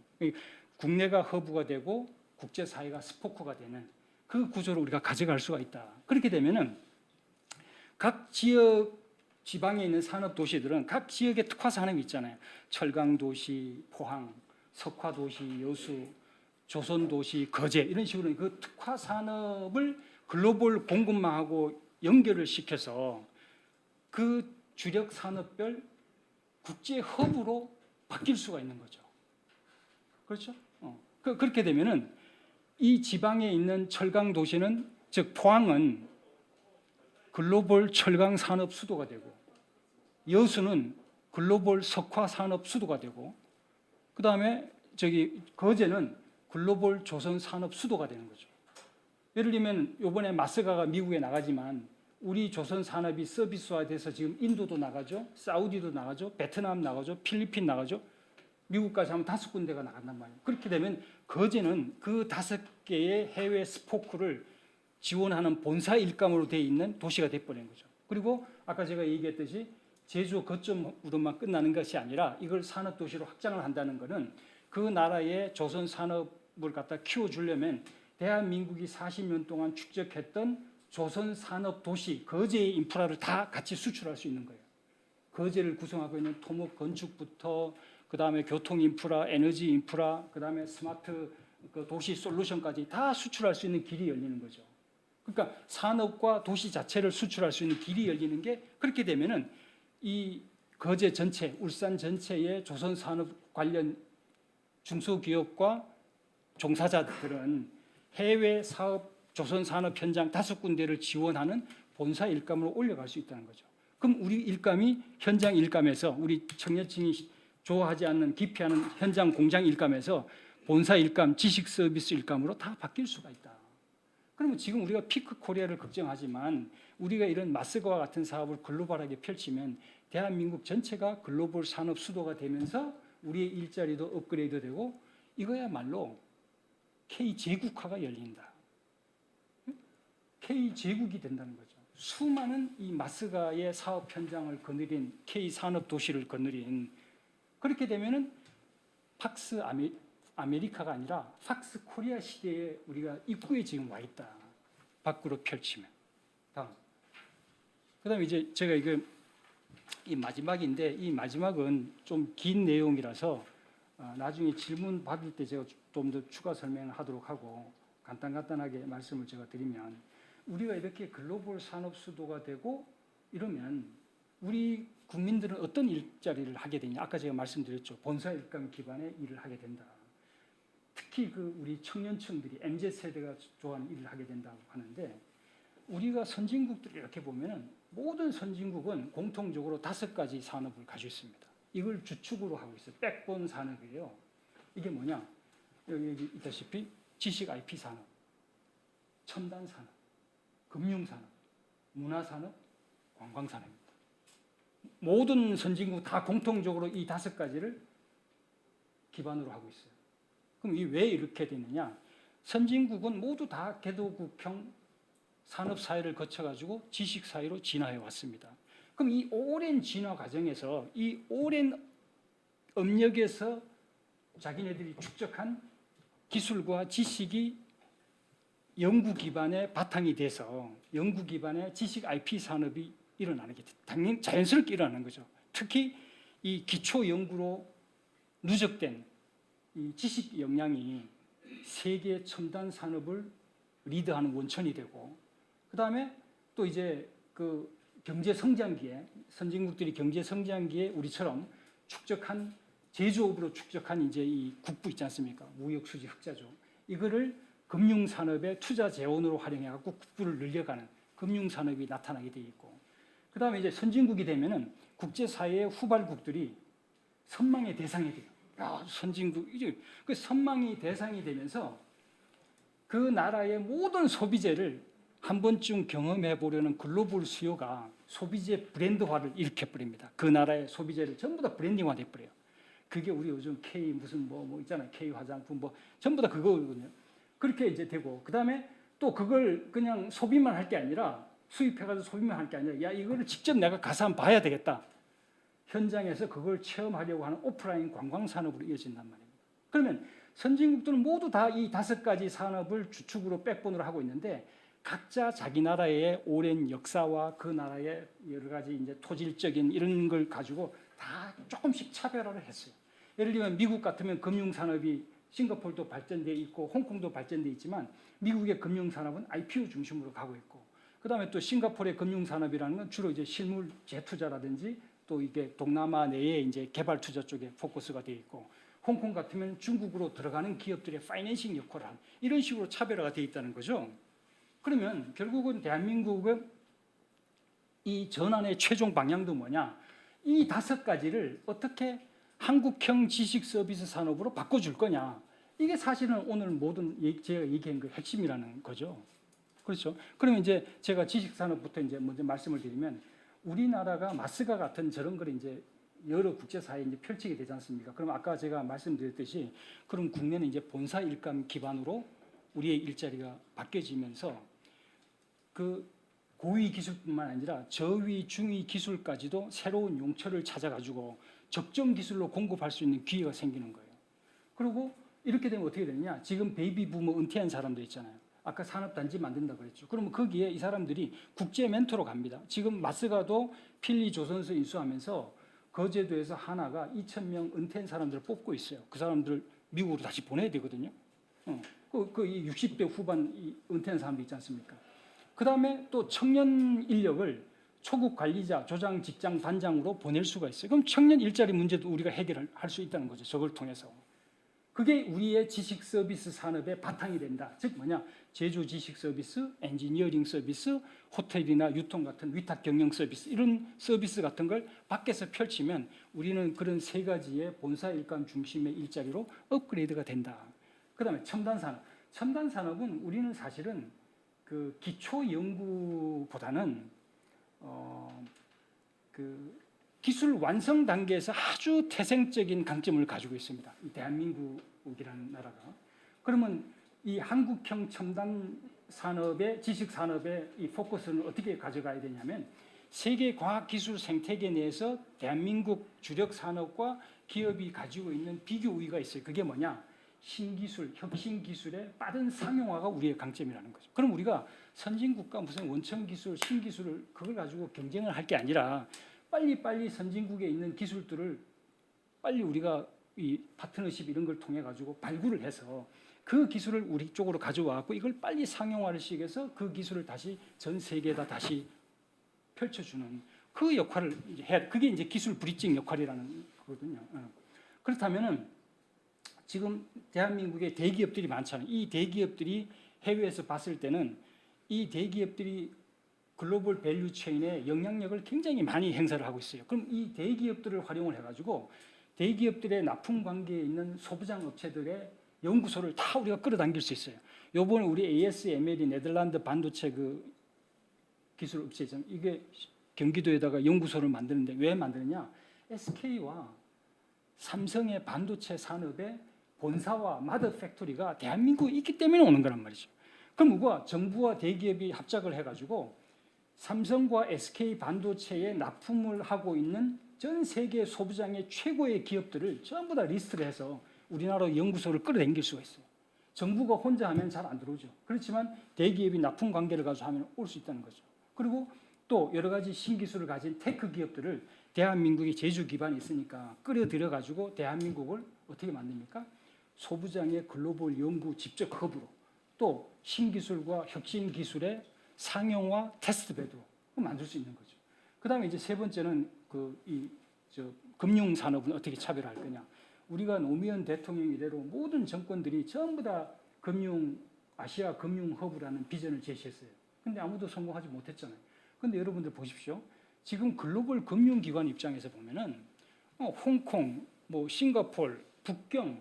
국내가 허브가 되고 국제사회가 스포크가 되는 그 구조를 우리가 가져갈 수가 있다. 그렇게 되면은 각 지역 지방에 있는 산업 도시들은 각 지역의 특화 산업이 있잖아요. 철강 도시, 포항, 석화 도시, 여수, 조선 도시, 거제 이런 식으로 그 특화 산업을 글로벌 공급망하고 연결을 시켜서 그 주력 산업별 국제 허브로 바뀔 수가 있는 거죠. 그렇죠? 그렇게 되면은 이 지방에 있는 철강 도시는 즉 포항은 글로벌 철강 산업 수도가 되고 여수는 글로벌 석화 산업 수도가 되고 그다음에 거제는 글로벌 조선 산업 수도가 되는 거죠. 예를 들면 이번에 마스가가 미국에 나가지만 우리 조선 산업이 서비스화돼서 지금 인도도 나가죠, 사우디도 나가죠, 베트남 나가죠, 필리핀 나가죠. 미국까지 하면 5군데가 나간단 말이에요. 그렇게 되면 거제는 그 5개의 해외 스포크를 지원하는 본사 일감으로 되어 있는 도시가 돼버린 거죠. 그리고 아까 제가 얘기했듯이 제조 거점으로만 끝나는 것이 아니라 이걸 산업도시로 확장을 한다는 것은 그 나라의 조선 산업을 갖다 키워주려면 대한민국이 40년 동안 축적했던 조선 산업 도시 거제의 인프라를 다 같이 수출할 수 있는 거예요. 거제를 구성하고 있는 토목 건축부터 그 다음에 교통 인프라, 에너지 인프라, 그 다음에 스마트 도시 솔루션까지 다 수출할 수 있는 길이 열리는 거죠. 그러니까 산업과 도시 자체를 수출할 수 있는 길이 열리는 게 그렇게 되면은 이 거제 전체, 울산 전체의 조선 산업 관련 중소기업과 종사자들은 해외 사업 조선 산업 현장 5군데를 지원하는 본사 일감으로 올라갈 수 있다는 거죠. 그럼 우리 일감이 현장 일감에서 우리 청년층이 좋아하지 않는 기피하는 현장 공장 일감에서 본사 일감, 지식 서비스 일감으로 다 바뀔 수가 있다. 그러면 지금 우리가 피크 코리아를 걱정하지만 우리가 이런 마스크와 같은 사업을 글로벌하게 펼치면 대한민국 전체가 글로벌 산업 수도가 되면서 우리의 일자리도 업그레이드되고 이거야말로 K제국화가 열린다. K제국이 된다는 거죠. 수많은 이 마스가의 사업 현장을 거느린 K산업 도시를 거느린 그렇게 되면은 팍스 아메리카가 아니라 팍스 코리아 시대에 우리가 입구에 지금 와 있다. 밖으로 펼치면. 다음. 그다음에 이제 제가 이 마지막인데 이 마지막은 좀 긴 내용이라서 나중에 질문 받을 때 제가 좀 더 추가 설명을 하도록 하고 간단하게 말씀을 제가 드리면 우리가 이렇게 글로벌 산업 수도가 되고 이러면 우리 국민들은 어떤 일자리를 하게 되냐? 아까 제가 말씀드렸죠. 본사 일감 기반의 일을 하게 된다. 특히 우리 청년층들이 MZ 세대가 좋아하는 일을 하게 된다고 하는데 우리가 선진국들 이렇게 보면은 모든 선진국은 공통적으로 5가지 산업을 가지고 있습니다. 이걸 주축으로 하고 있어요. 백본 산업이에요. 이게 뭐냐? 여기 있다시피 지식 IP 산업, 첨단 산업, 금융 산업, 문화 산업, 관광 산업입니다. 모든 선진국 다 공통적으로 이 5가지를 기반으로 하고 있어요. 그럼 왜 이렇게 되느냐? 선진국은 모두 다 개도국형 산업 사회를 거쳐가지고 지식 사회로 진화해 왔습니다. 그럼 이 오랜 진화 과정에서 이 오랜 업력에서 자기네들이 축적한 기술과 지식이 연구 기반의 바탕이 돼서 연구 기반의 지식 IP 산업이 일어나는 게 당연히 자연스럽게 일어나는 거죠. 특히 이 기초 연구로 누적된 이 지식 역량이 세계 첨단 산업을 리드하는 원천이 되고 그 다음에 또 이제 그 경제 성장기에 선진국들이 경제 성장기에 우리처럼 축적한 제조업으로 축적한 이제 이 국부 있지 않습니까? 무역 수지 흑자죠. 이거를 금융 산업의 투자 재원으로 활용해 갖고 국부를 늘려가는 금융 산업이 나타나게 돼 있고, 그다음에 이제 선진국이 되면은 국제 사회의 후발국들이 선망의 대상이 돼요. 야, 선진국 이제 그 선망의 대상이 되면서 그 나라의 모든 소비재를 한 번쯤 경험해 보려는 글로벌 수요가 소비재 브랜드화를 일으켜 버립니다. 그 나라의 소비재를 전부 다 브랜딩화 돼 버려요. 그게 우리 요즘 K 무슨 뭐 있잖아요. K 화장품 뭐 전부 다 그거거든요. 그렇게 이제 되고, 그다음에 또 그걸 그냥 소비만 할 게 아니라 수입해가지고 소비만 할 게 아니라 야, 이거를 직접 내가 가서 한번 봐야 되겠다. 현장에서 그걸 체험하려고 하는 오프라인 관광 산업으로 이어진단 말입니다. 그러면 선진국들은 모두 다 이 5가지 산업을 주축으로 백본으로 하고 있는데, 각자 자기 나라의 오랜 역사와 그 나라의 여러 가지 이제 토질적인 이런 걸 가지고 다 조금씩 차별화를 했어요. 예를 들면 미국 같으면 금융 산업이 싱가포르도 발전돼 있고 홍콩도 발전돼 있지만 미국의 금융 산업은 IPO 중심으로 가고 있고, 그다음에 또 싱가포르의 금융 산업이라는 건 주로 이제 실물 재투자라든지 또 이게 동남아 내에 이제 개발 투자 쪽에 포커스가 돼 있고, 홍콩 같으면 중국으로 들어가는 기업들의 파이낸싱 역할을 하는 이런 식으로 차별화가 돼 있다는 거죠. 그러면 결국은 대한민국은 이 전환의 최종 방향도 뭐냐? 이 5가지를 어떻게 한국형 지식 서비스 산업으로 바꿔줄 거냐? 이게 사실은 오늘 모든 제가 얘기한 그 핵심이라는 거죠. 그렇죠? 그러면 이제 제가 지식 산업부터 이제 먼저 말씀을 드리면, 우리나라가 마스가 같은 저런 걸 이제 여러 국제사회에 이제 펼치게 되지 않습니까? 그럼 아까 제가 말씀드렸듯이 그럼 국내는 이제 본사 일감 기반으로 우리의 일자리가 바뀌어지면서 그 고위 기술뿐만 아니라 저위, 중위 기술까지도 새로운 용처를 찾아가지고 적정 기술로 공급할 수 있는 기회가 생기는 거예요. 그리고 이렇게 되면 어떻게 되느냐? 지금 베이비 부머 은퇴한 사람들 있잖아요. 아까 산업단지 만든다고 그랬죠. 그러면 거기에 이 사람들이 국제 멘토로 갑니다. 지금 마스가도 필리 조선소 인수하면서 거제도에서 하나가 2,000명 은퇴한 사람들을 뽑고 있어요. 그 사람들을 미국으로 다시 보내야 되거든요. 그 60대 후반 은퇴한 사람들 있지 않습니까? 그 다음에 또 청년 인력을 초급 관리자, 조장, 직장, 반장으로 보낼 수가 있어요. 그럼 청년 일자리 문제도 우리가 해결할 수 있다는 거죠. 저걸 통해서. 그게 우리의 지식 서비스 산업의 바탕이 된다. 즉 뭐냐? 제조 지식 서비스, 엔지니어링 서비스, 호텔이나 유통 같은 위탁 경영 서비스, 이런 서비스 같은 걸 밖에서 펼치면 우리는 그런 3가지의 본사 일감 중심의 일자리로 업그레이드가 된다. 그다음에 첨단 산업. 첨단 산업은 우리는 사실은 그 기초 연구보다는 그 기술 완성 단계에서 아주 태생적인 강점을 가지고 있습니다. 이 대한민국이라는 나라가. 그러면 이 한국형 첨단 산업의 지식 산업의 이 포커스는 어떻게 가져가야 되냐면, 세계 과학 기술 생태계 내에서 대한민국 주력 산업과 기업이 가지고 있는 비교 우위가 있어요. 그게 뭐냐? 신기술, 혁신 기술의 빠른 상용화가 우리의 강점이라는 거죠. 그럼 우리가 선진국과 무슨 원천 기술, 신기술을 그걸 가지고 경쟁을 할 게 아니라 빨리 선진국에 있는 기술들을 빨리 우리가 이 파트너십 이런 걸 통해 가지고 발굴을 해서 그 기술을 우리 쪽으로 가져와갖고 이걸 빨리 상용화를 시켜서 그 기술을 다시 전 세계에다 다시 펼쳐주는 그 역할을 이제 해야, 그게 이제 기술 브리징 역할이라는 거거든요. 그렇다면은 지금 대한민국에 대기업들이 많잖아요. 이 대기업들이 해외에서 봤을 때는 이 대기업들이 글로벌 밸류 체인에 영향력을 굉장히 많이 행사를 하고 있어요. 그럼 이 대기업들을 활용을 해가지고 대기업들의 납품 관계에 있는 소부장 업체들의 연구소를 다 우리가 끌어당길 수 있어요. 요번에 우리 ASML이 네덜란드 반도체 그 기술 업체죠. 이게 경기도에다가 연구소를 만드는데 왜 만드느냐? SK와 삼성의 반도체 산업의 본사와 마더 팩토리가 대한민국에 있기 때문에 오는 거란 말이죠. 그럼 누가 정부와 대기업이 합작을 해가지고 삼성과 SK 반도체에 납품을 하고 있는 전 세계 소부장의 최고의 기업들을 전부 다 리스트를 해서 우리나라 연구소를 끌어당길 수가 있어요. 정부가 혼자 하면 잘 안 들어오죠. 그렇지만 대기업이 납품 관계를 가지고 하면 올 수 있다는 거죠. 그리고 또 여러 가지 신기술을 가진 테크 기업들을 대한민국이 제주 기반이 있으니까 끌어들여 가지고 대한민국을 어떻게 만듭니까? 소부장의 글로벌 연구 직접 허브로, 또 신기술과 혁신 기술의 상용화 테스트베드 만들 수 있는 거죠. 그다음에 이제 세 번째는 금융 산업은 어떻게 차별할 거냐. 우리가 노무현 대통령 이래로 모든 정권들이 전부 다 아시아 금융 허브라는 비전을 제시했어요. 근데 아무도 성공하지 못했잖아요. 근데 여러분들 보십시오. 지금 글로벌 금융기관 입장에서 보면은 홍콩, 뭐 싱가포르, 북경,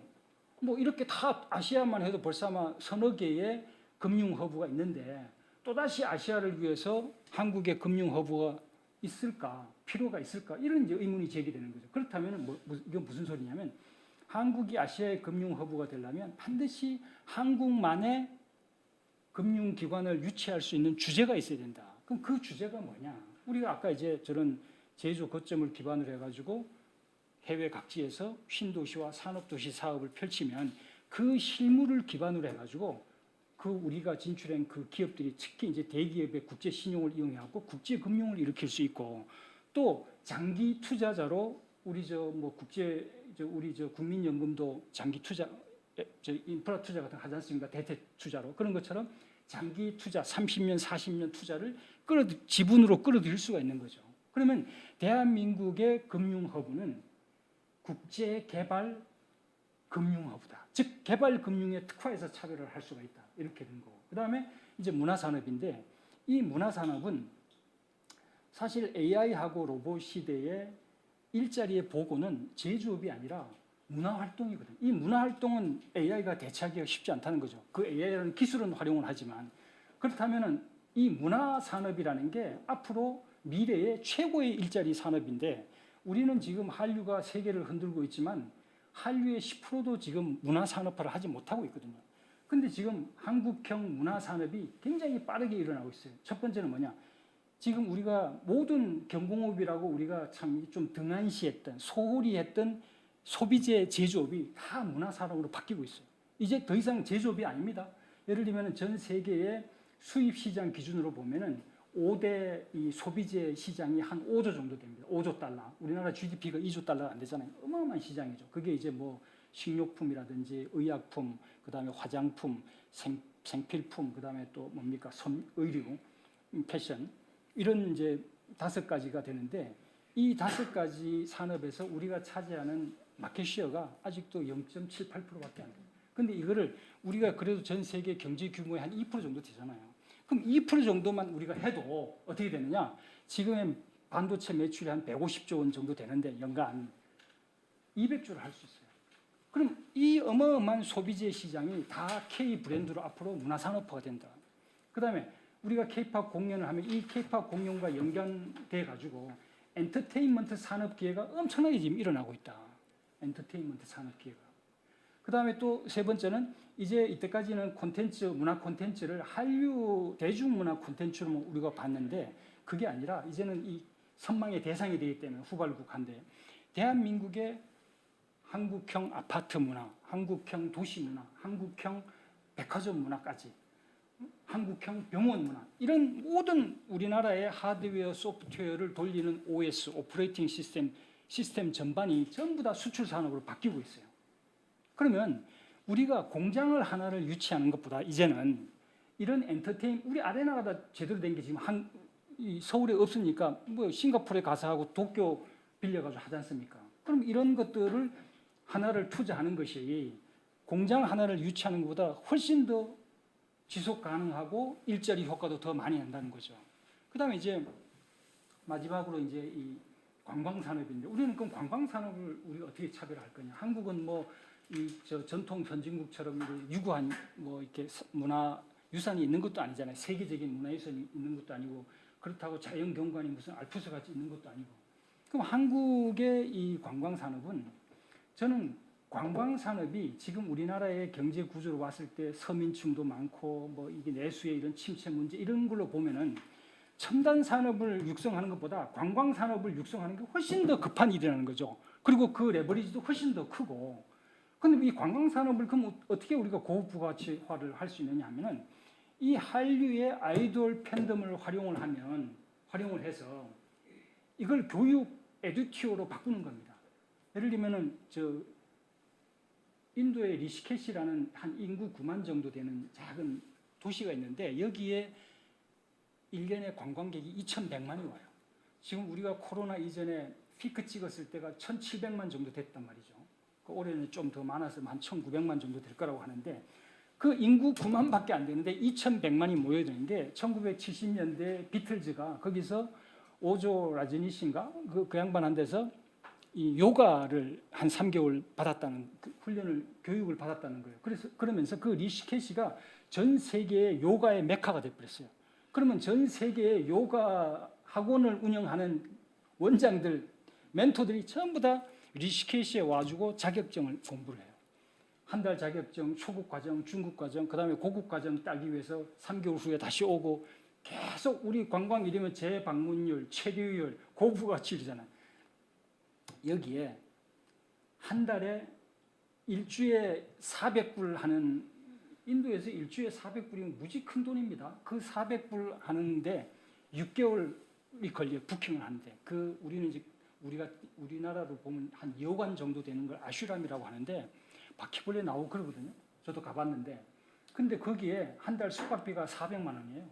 뭐 이렇게 다 아시아만 해도 벌써 아마 서너 개의 금융 허브가 있는데 또다시 아시아를 위해서 한국의 금융 허브가 있을까, 필요가 있을까 이런 이제 의문이 제기되는 거죠. 그렇다면 이건 무슨 소리냐면 한국이 아시아의 금융 허브가 되려면 반드시 한국만의 금융기관을 유치할 수 있는 주제가 있어야 된다. 그럼 그 주제가 뭐냐? 우리가 아까 이제 저런 제조 거점을 기반으로 해가지고 해외 각지에서 신도시와 산업도시 사업을 펼치면 그 실물을 기반으로 해가지고 그 우리가 진출한 그 기업들이 특히 이제 대기업의 국제 신용을 이용해갖고 국제 금융을 일으킬 수 있고 또 장기 투자자로 우리 우리 국민연금도 장기 투자, 인프라 투자 같은 거 하지 않습니까? 대체 투자로 그런 것처럼 장기 투자 30년, 40년 투자를 지분으로 끌어들일 수가 있는 거죠. 그러면 대한민국의 금융 허브는 국제 개발 금융 허브다. 즉 개발 금융에 특화해서 차별을 할 수가 있다. 이렇게 된 거고. 그다음에 이제 문화 산업인데 이 문화 산업은 사실 AI하고 로봇 시대의 일자리의 보고는 제조업이 아니라 문화 활동이거든요. 이 문화 활동은 AI가 대체하기가 쉽지 않다는 거죠. 그 AI라는 기술은 활용을 하지만 그렇다면은 이 문화 산업이라는 게 앞으로 미래의 최고의 일자리 산업인데 우리는 지금 한류가 세계를 흔들고 있지만 한류의 10%도 지금 문화 산업화를 하지 못하고 있거든요. 근데 지금 한국형 문화 산업이 굉장히 빠르게 일어나고 있어요. 첫 번째는 뭐냐? 지금 우리가 모든 경공업이라고 우리가 참 좀 등한시했던 소홀히 했던 소비재 제조업이 다 문화 산업으로 바뀌고 있어요. 이제 더 이상 제조업이 아닙니다. 예를 들면 전 세계의 수입 시장 기준으로 보면은 5대 이 소비재 시장이 한 5조 정도 됩니다. 5조 달러. 우리나라 GDP가 2조 달러가 안 되잖아요. 어마어마한 시장이죠. 그게 이제 뭐 식료품이라든지 의약품, 그다음에 화장품, 생필품, 그다음에 또 뭡니까? 의류, 패션 이런 이제 5가지가 되는데 이 5가지 산업에서 우리가 차지하는 마켓시어가 아직도 0.78%밖에 안 돼요. 근데 이거를 우리가 그래도 전 세계 경제 규모의 한 2% 정도 되잖아요. 그럼 2% 정도만 우리가 해도 어떻게 되느냐? 지금의 반도체 매출이 한 150조 원 정도 되는데 연간 200조를 할 수 있어요. 그럼 이 어마어마한 소비재 시장이 다 K 브랜드로 앞으로 문화산업화가 된다. 그 다음에 우리가 K-팝 공연을 하면 이 K-팝 공연과 연관돼 가지고 엔터테인먼트 산업 기회가 엄청나게 지금 일어나고 있다. 엔터테인먼트 산업 기회가. 그 다음에 또 세 번째는 이제 이때까지는 문화 콘텐츠를 한류 대중문화 콘텐츠로 우리가 봤는데 그게 아니라 이제는 이 선망의 대상이 되기 때문에 후발국한데 대한민국의 한국형 아파트 문화, 한국형 도시 문화, 한국형 백화점 문화까지 한국형 병원 문화 이런 모든 우리나라의 하드웨어 소프트웨어를 돌리는 OS, 오퍼레이팅 시스템 전반이 전부 다 수출 산업으로 바뀌고 있어요. 그러면 우리가 공장을 하나를 유치하는 것보다 이제는 이런 우리 아레나가 다 제대로 된 게 지금 서울에 없으니까 뭐 싱가포르에 가서 하고 도쿄 빌려가지고 하지 않습니까? 그럼 이런 것들을 하나를 투자하는 것이 공장 하나를 유치하는 것보다 훨씬 더 지속 가능하고 일자리 효과도 더 많이 난다는 거죠. 그다음에 이제 마지막으로 이제 이 관광 산업인데 우리는 그럼 관광 산업을 우리가 어떻게 차별할 거냐? 한국은 뭐 전통 선진국처럼 유구한 뭐 이렇게 문화 유산이 있는 것도 아니잖아요. 세계적인 문화유산이 있는 것도 아니고 그렇다고 자연 경관이 무슨 알프스 같이 있는 것도 아니고. 그럼 한국의 이 관광 산업은 저는 관광 산업이 지금 우리나라의 경제 구조로 봤을 때 서민층도 많고 뭐 이게 내수의 이런 침체 문제 이런 걸로 보면은 첨단 산업을 육성하는 것보다 관광 산업을 육성하는 게 훨씬 더 급한 일이라는 거죠. 그리고 그 레버리지도 훨씬 더 크고. 근데 이 관광 산업을 그럼 어떻게 우리가 고급 부가치화를 할 수 있느냐 하면은 이 한류의 아이돌 팬덤을 활용을 해서 이걸 교육 에듀티어로 바꾸는 겁니다. 예를 들면은 인도의 리시케시라는 한 인구 9만 정도 되는 작은 도시가 있는데 여기에 1년에 관광객이 2,100만이 와요. 지금 우리가 코로나 이전에 피크 찍었을 때가 1,700만 정도 됐단 말이죠. 올해는 좀 더 많아서 한 1,900만 정도 될 거라고 하는데 그 인구 9만밖에 안 되는데 2,100만이 모여드는 게 1970년대 비틀즈가 거기서 오조 라저니신가 그 양반 한 데서 이 요가를 한 3개월 받았다는 그 훈련을 교육을 받았다는 거예요. 그래서 그러면서 그 리시케시가 전 세계의 요가의 메카가 돼버렸어요. 그러면 전 세계의 요가 학원을 운영하는 원장들, 멘토들이 전부 다 리시케시에 와주고 자격증을 공부를 해요. 한 달 자격증, 초급 과정, 중급 과정, 그다음에 고급 과정 따기 위해서 3개월 후에 다시 오고 계속 우리 관광 이러면 재방문율, 체류율, 고부가치 이러잖아요. 여기에 한 달에 일주에 400불 하는 인도에서 일주에 400불이면 무지 큰 돈입니다. 그 400불 하는데 6개월이 걸려요. 부킹을 하는데 그 우리는 이제 우리나라로 보면 한 2억 원 정도 되는 걸 아슈람이라고 하는데 바퀴벌레 나오고 그러거든요. 저도 가봤는데 근데 거기에 한 달 숙박비가 400만 원이에요.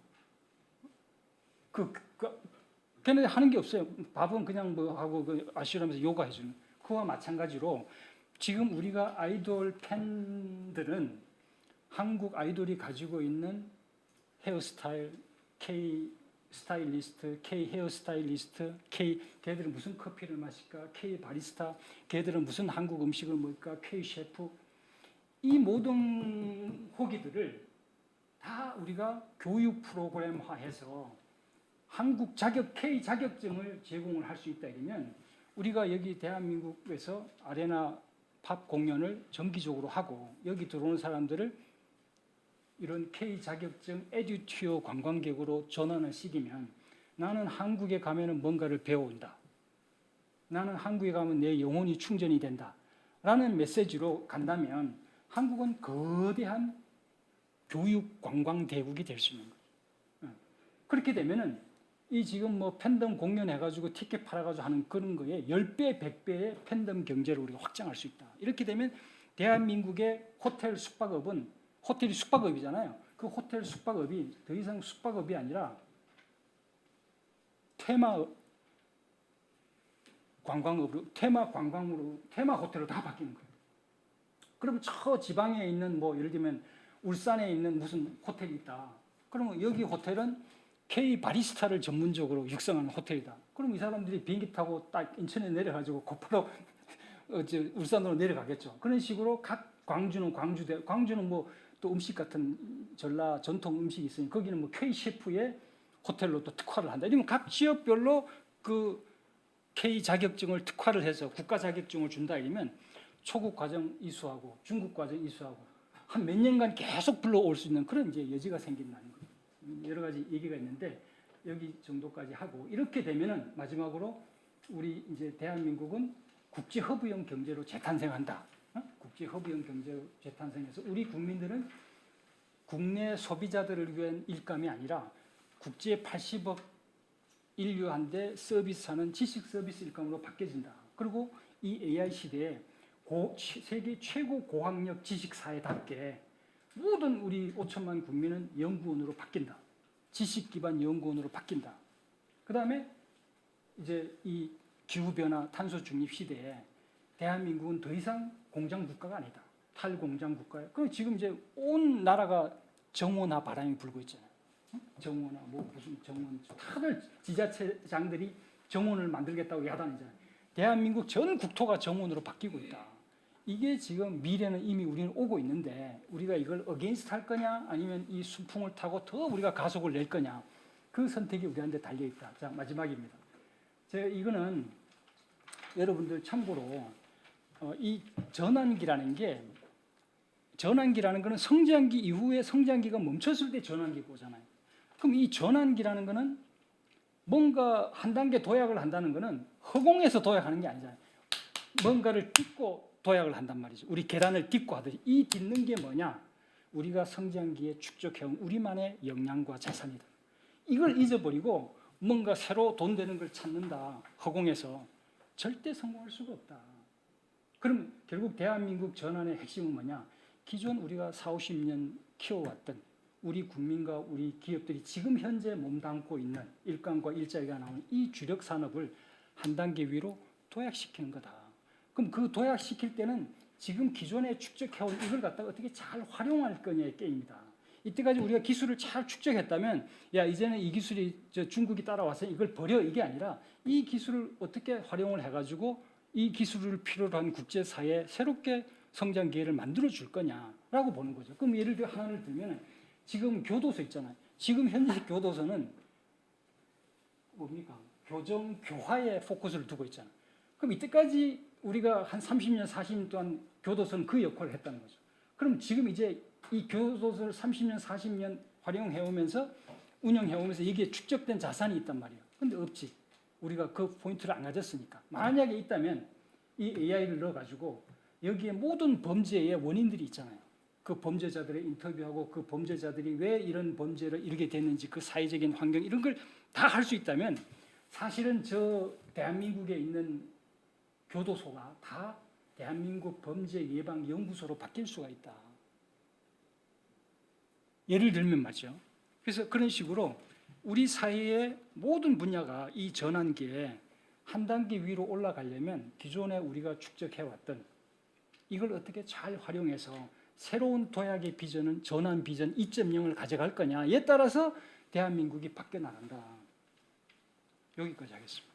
걔네 하는 게 없어요. 밥은 그냥 뭐 하고 그 아슈람에서 요가 해주는. 그와 마찬가지로 지금 우리가 아이돌 팬들은 한국 아이돌이 가지고 있는 헤어스타일, K 스타일리스트, K 헤어스타일리스트, 걔들은 무슨 커피를 마실까, K 바리스타, 걔들은 무슨 한국 음식을 먹을까, K 셰프. 이 모든 호기들을 다 우리가 교육 프로그램화해서 한국 K 자격증을 제공을 할 수 있다 이러면 우리가 여기 대한민국에서 아레나 팝 공연을 정기적으로 하고 여기 들어오는 사람들을 이런 K 자격증 에듀튜어 관광객으로 전환을 시키면 나는 한국에 가면은 뭔가를 배워온다. 나는 한국에 가면 내 영혼이 충전이 된다. 라는 메시지로 간다면 한국은 거대한 교육 관광 대국이 될 수 있는 거예요. 그렇게 되면은 이 지금 뭐 팬덤 공연해가지고 티켓 팔아가지고 하는 그런 거에 10배, 100배의 팬덤 경제를 우리가 확장할 수 있다. 이렇게 되면 대한민국의 호텔 숙박업은 호텔이 숙박업이잖아요. 그 호텔 숙박업이 더 이상 숙박업이 아니라 테마 관광업으로, 테마 관광으로, 테마 호텔로 다 바뀌는 거예요. 그럼 저 지방에 있는 뭐 예를 들면 울산에 있는 무슨 호텔이 있다. 그러면 여기 호텔은 K 바리스타를 전문적으로 육성하는 호텔이다. 그럼 이 사람들이 비행기 타고 딱 인천에 내려가지고 곧바로 울산으로 내려가겠죠. 그런 식으로 각 광주는 광주는 뭐 또 음식 같은 전라 전통 음식이 있으니 거기는 뭐 K 셰프의 호텔로 또 특화를 한다. 이러면 각 지역별로 그 K 자격증을 특화를 해서 국가 자격증을 준다 이러면 초급 과정 이수하고 중급 과정 이수하고 한 몇 년간 계속 불러올 수 있는 그런 이제 여지가 생긴다는 거예요. 여러 가지 얘기가 있는데 여기 정도까지 하고 이렇게 되면은 마지막으로 우리 이제 대한민국은 국제 허브형 경제로 재탄생한다. 국제 허브형 경제로 재탄생해서 우리 국민들은 국내 소비자들을 위한 일감이 아니라 국제 80억 인류한테 서비스하는 지식 서비스 일감으로 바뀌어진다. 그리고 이 AI 시대에 세계 최고 고학력 지식 사회답게 모든 우리 5천만 국민은 연구원으로 바뀐다. 지식 기반 연구원으로 바뀐다. 그다음에 이제 이 기후 변화, 탄소 중립 시대에 대한민국은 더 이상 공장 국가가 아니다. 탈공장 국가야. 그 지금 이제 온 나라가 정원화 바람이 불고 있잖아요. 정원화 뭐 무슨 정원 다들 지자체장들이 정원을 만들겠다고 야단이잖아요. 대한민국 전 국토가 정원으로 바뀌고 있다. 이게 지금 미래는 이미 우리는 오고 있는데 우리가 이걸 어게인스트 할 거냐 아니면 이 순풍을 타고 더 우리가 가속을 낼 거냐 그 선택이 우리한테 달려 있다. 자 마지막입니다. 제가 이거는 여러분들 참고로 이 전환기라는 거는 성장기 이후에 성장기가 멈췄을 때 전환기가 오잖아요. 그럼 이 전환기라는 거는 뭔가 한 단계 도약을 한다는 거는 허공에서 도약하는 게 아니잖아요. 뭔가를 딛고 도약을 한단 말이죠. 우리 계단을 딛고 하듯이 이 딛는 게 뭐냐? 우리가 성장기에 축적해온 우리만의 역량과 자산이다. 이걸 잊어버리고 뭔가 새로 돈 되는 걸 찾는다. 허공에서 절대 성공할 수가 없다. 그럼 결국 대한민국 전환의 핵심은 뭐냐? 기존 우리가 40, 50년 키워왔던 우리 국민과 우리 기업들이 지금 현재 몸담고 있는 일감과 일자리가 나오는 이 주력 산업을 한 단계 위로 도약시키는 거다. 그럼 그 도약시킬 때는 지금 기존에 축적해온 이걸 갖다가 어떻게 잘 활용할 거냐의 게임이다. 이때까지 우리가 기술을 잘 축적했다면 야 이제는 이 기술이 중국이 따라와서 이걸 버려 이게 아니라 이 기술을 어떻게 활용을 해가지고 이 기술을 필요로 한 국제사회에 새롭게 성장 기회를 만들어 줄 거냐라고 보는 거죠. 그럼 예를 들어 하나를 들면 지금 교도소 있잖아요. 지금 현재 교도소는 뭡니까? 교정 교화에 포커스를 두고 있잖아요. 그럼 이때까지 우리가 한 30년, 40년 동안 교도소는 그 역할을 했다는 거죠. 그럼 지금 이제 이 교도소를 30년, 40년 활용해 오면서 운영해 오면서 여기에 축적된 자산이 있단 말이에요. 근데 없지. 우리가 그 포인트를 안 가졌으니까. 만약에 있다면 이 AI를 넣어가지고 여기에 모든 범죄의 원인들이 있잖아요. 그 범죄자들을 인터뷰하고 그 범죄자들이 왜 이런 범죄를 이르게 됐는지 그 사회적인 환경 이런 걸 다 할 수 있다면 사실은 저 대한민국에 있는 교도소가 다 대한민국 범죄 예방 연구소로 바뀔 수가 있다. 예를 들면 말이죠. 그래서 그런 식으로 우리 사회의 모든 분야가 이 전환기에 한 단계 위로 올라가려면 기존에 우리가 축적해왔던 이걸 어떻게 잘 활용해서 새로운 도약의 비전은 전환 비전 2.0을 가져갈 거냐에 따라서 대한민국이 바뀌어 나간다. 여기까지 하겠습니다.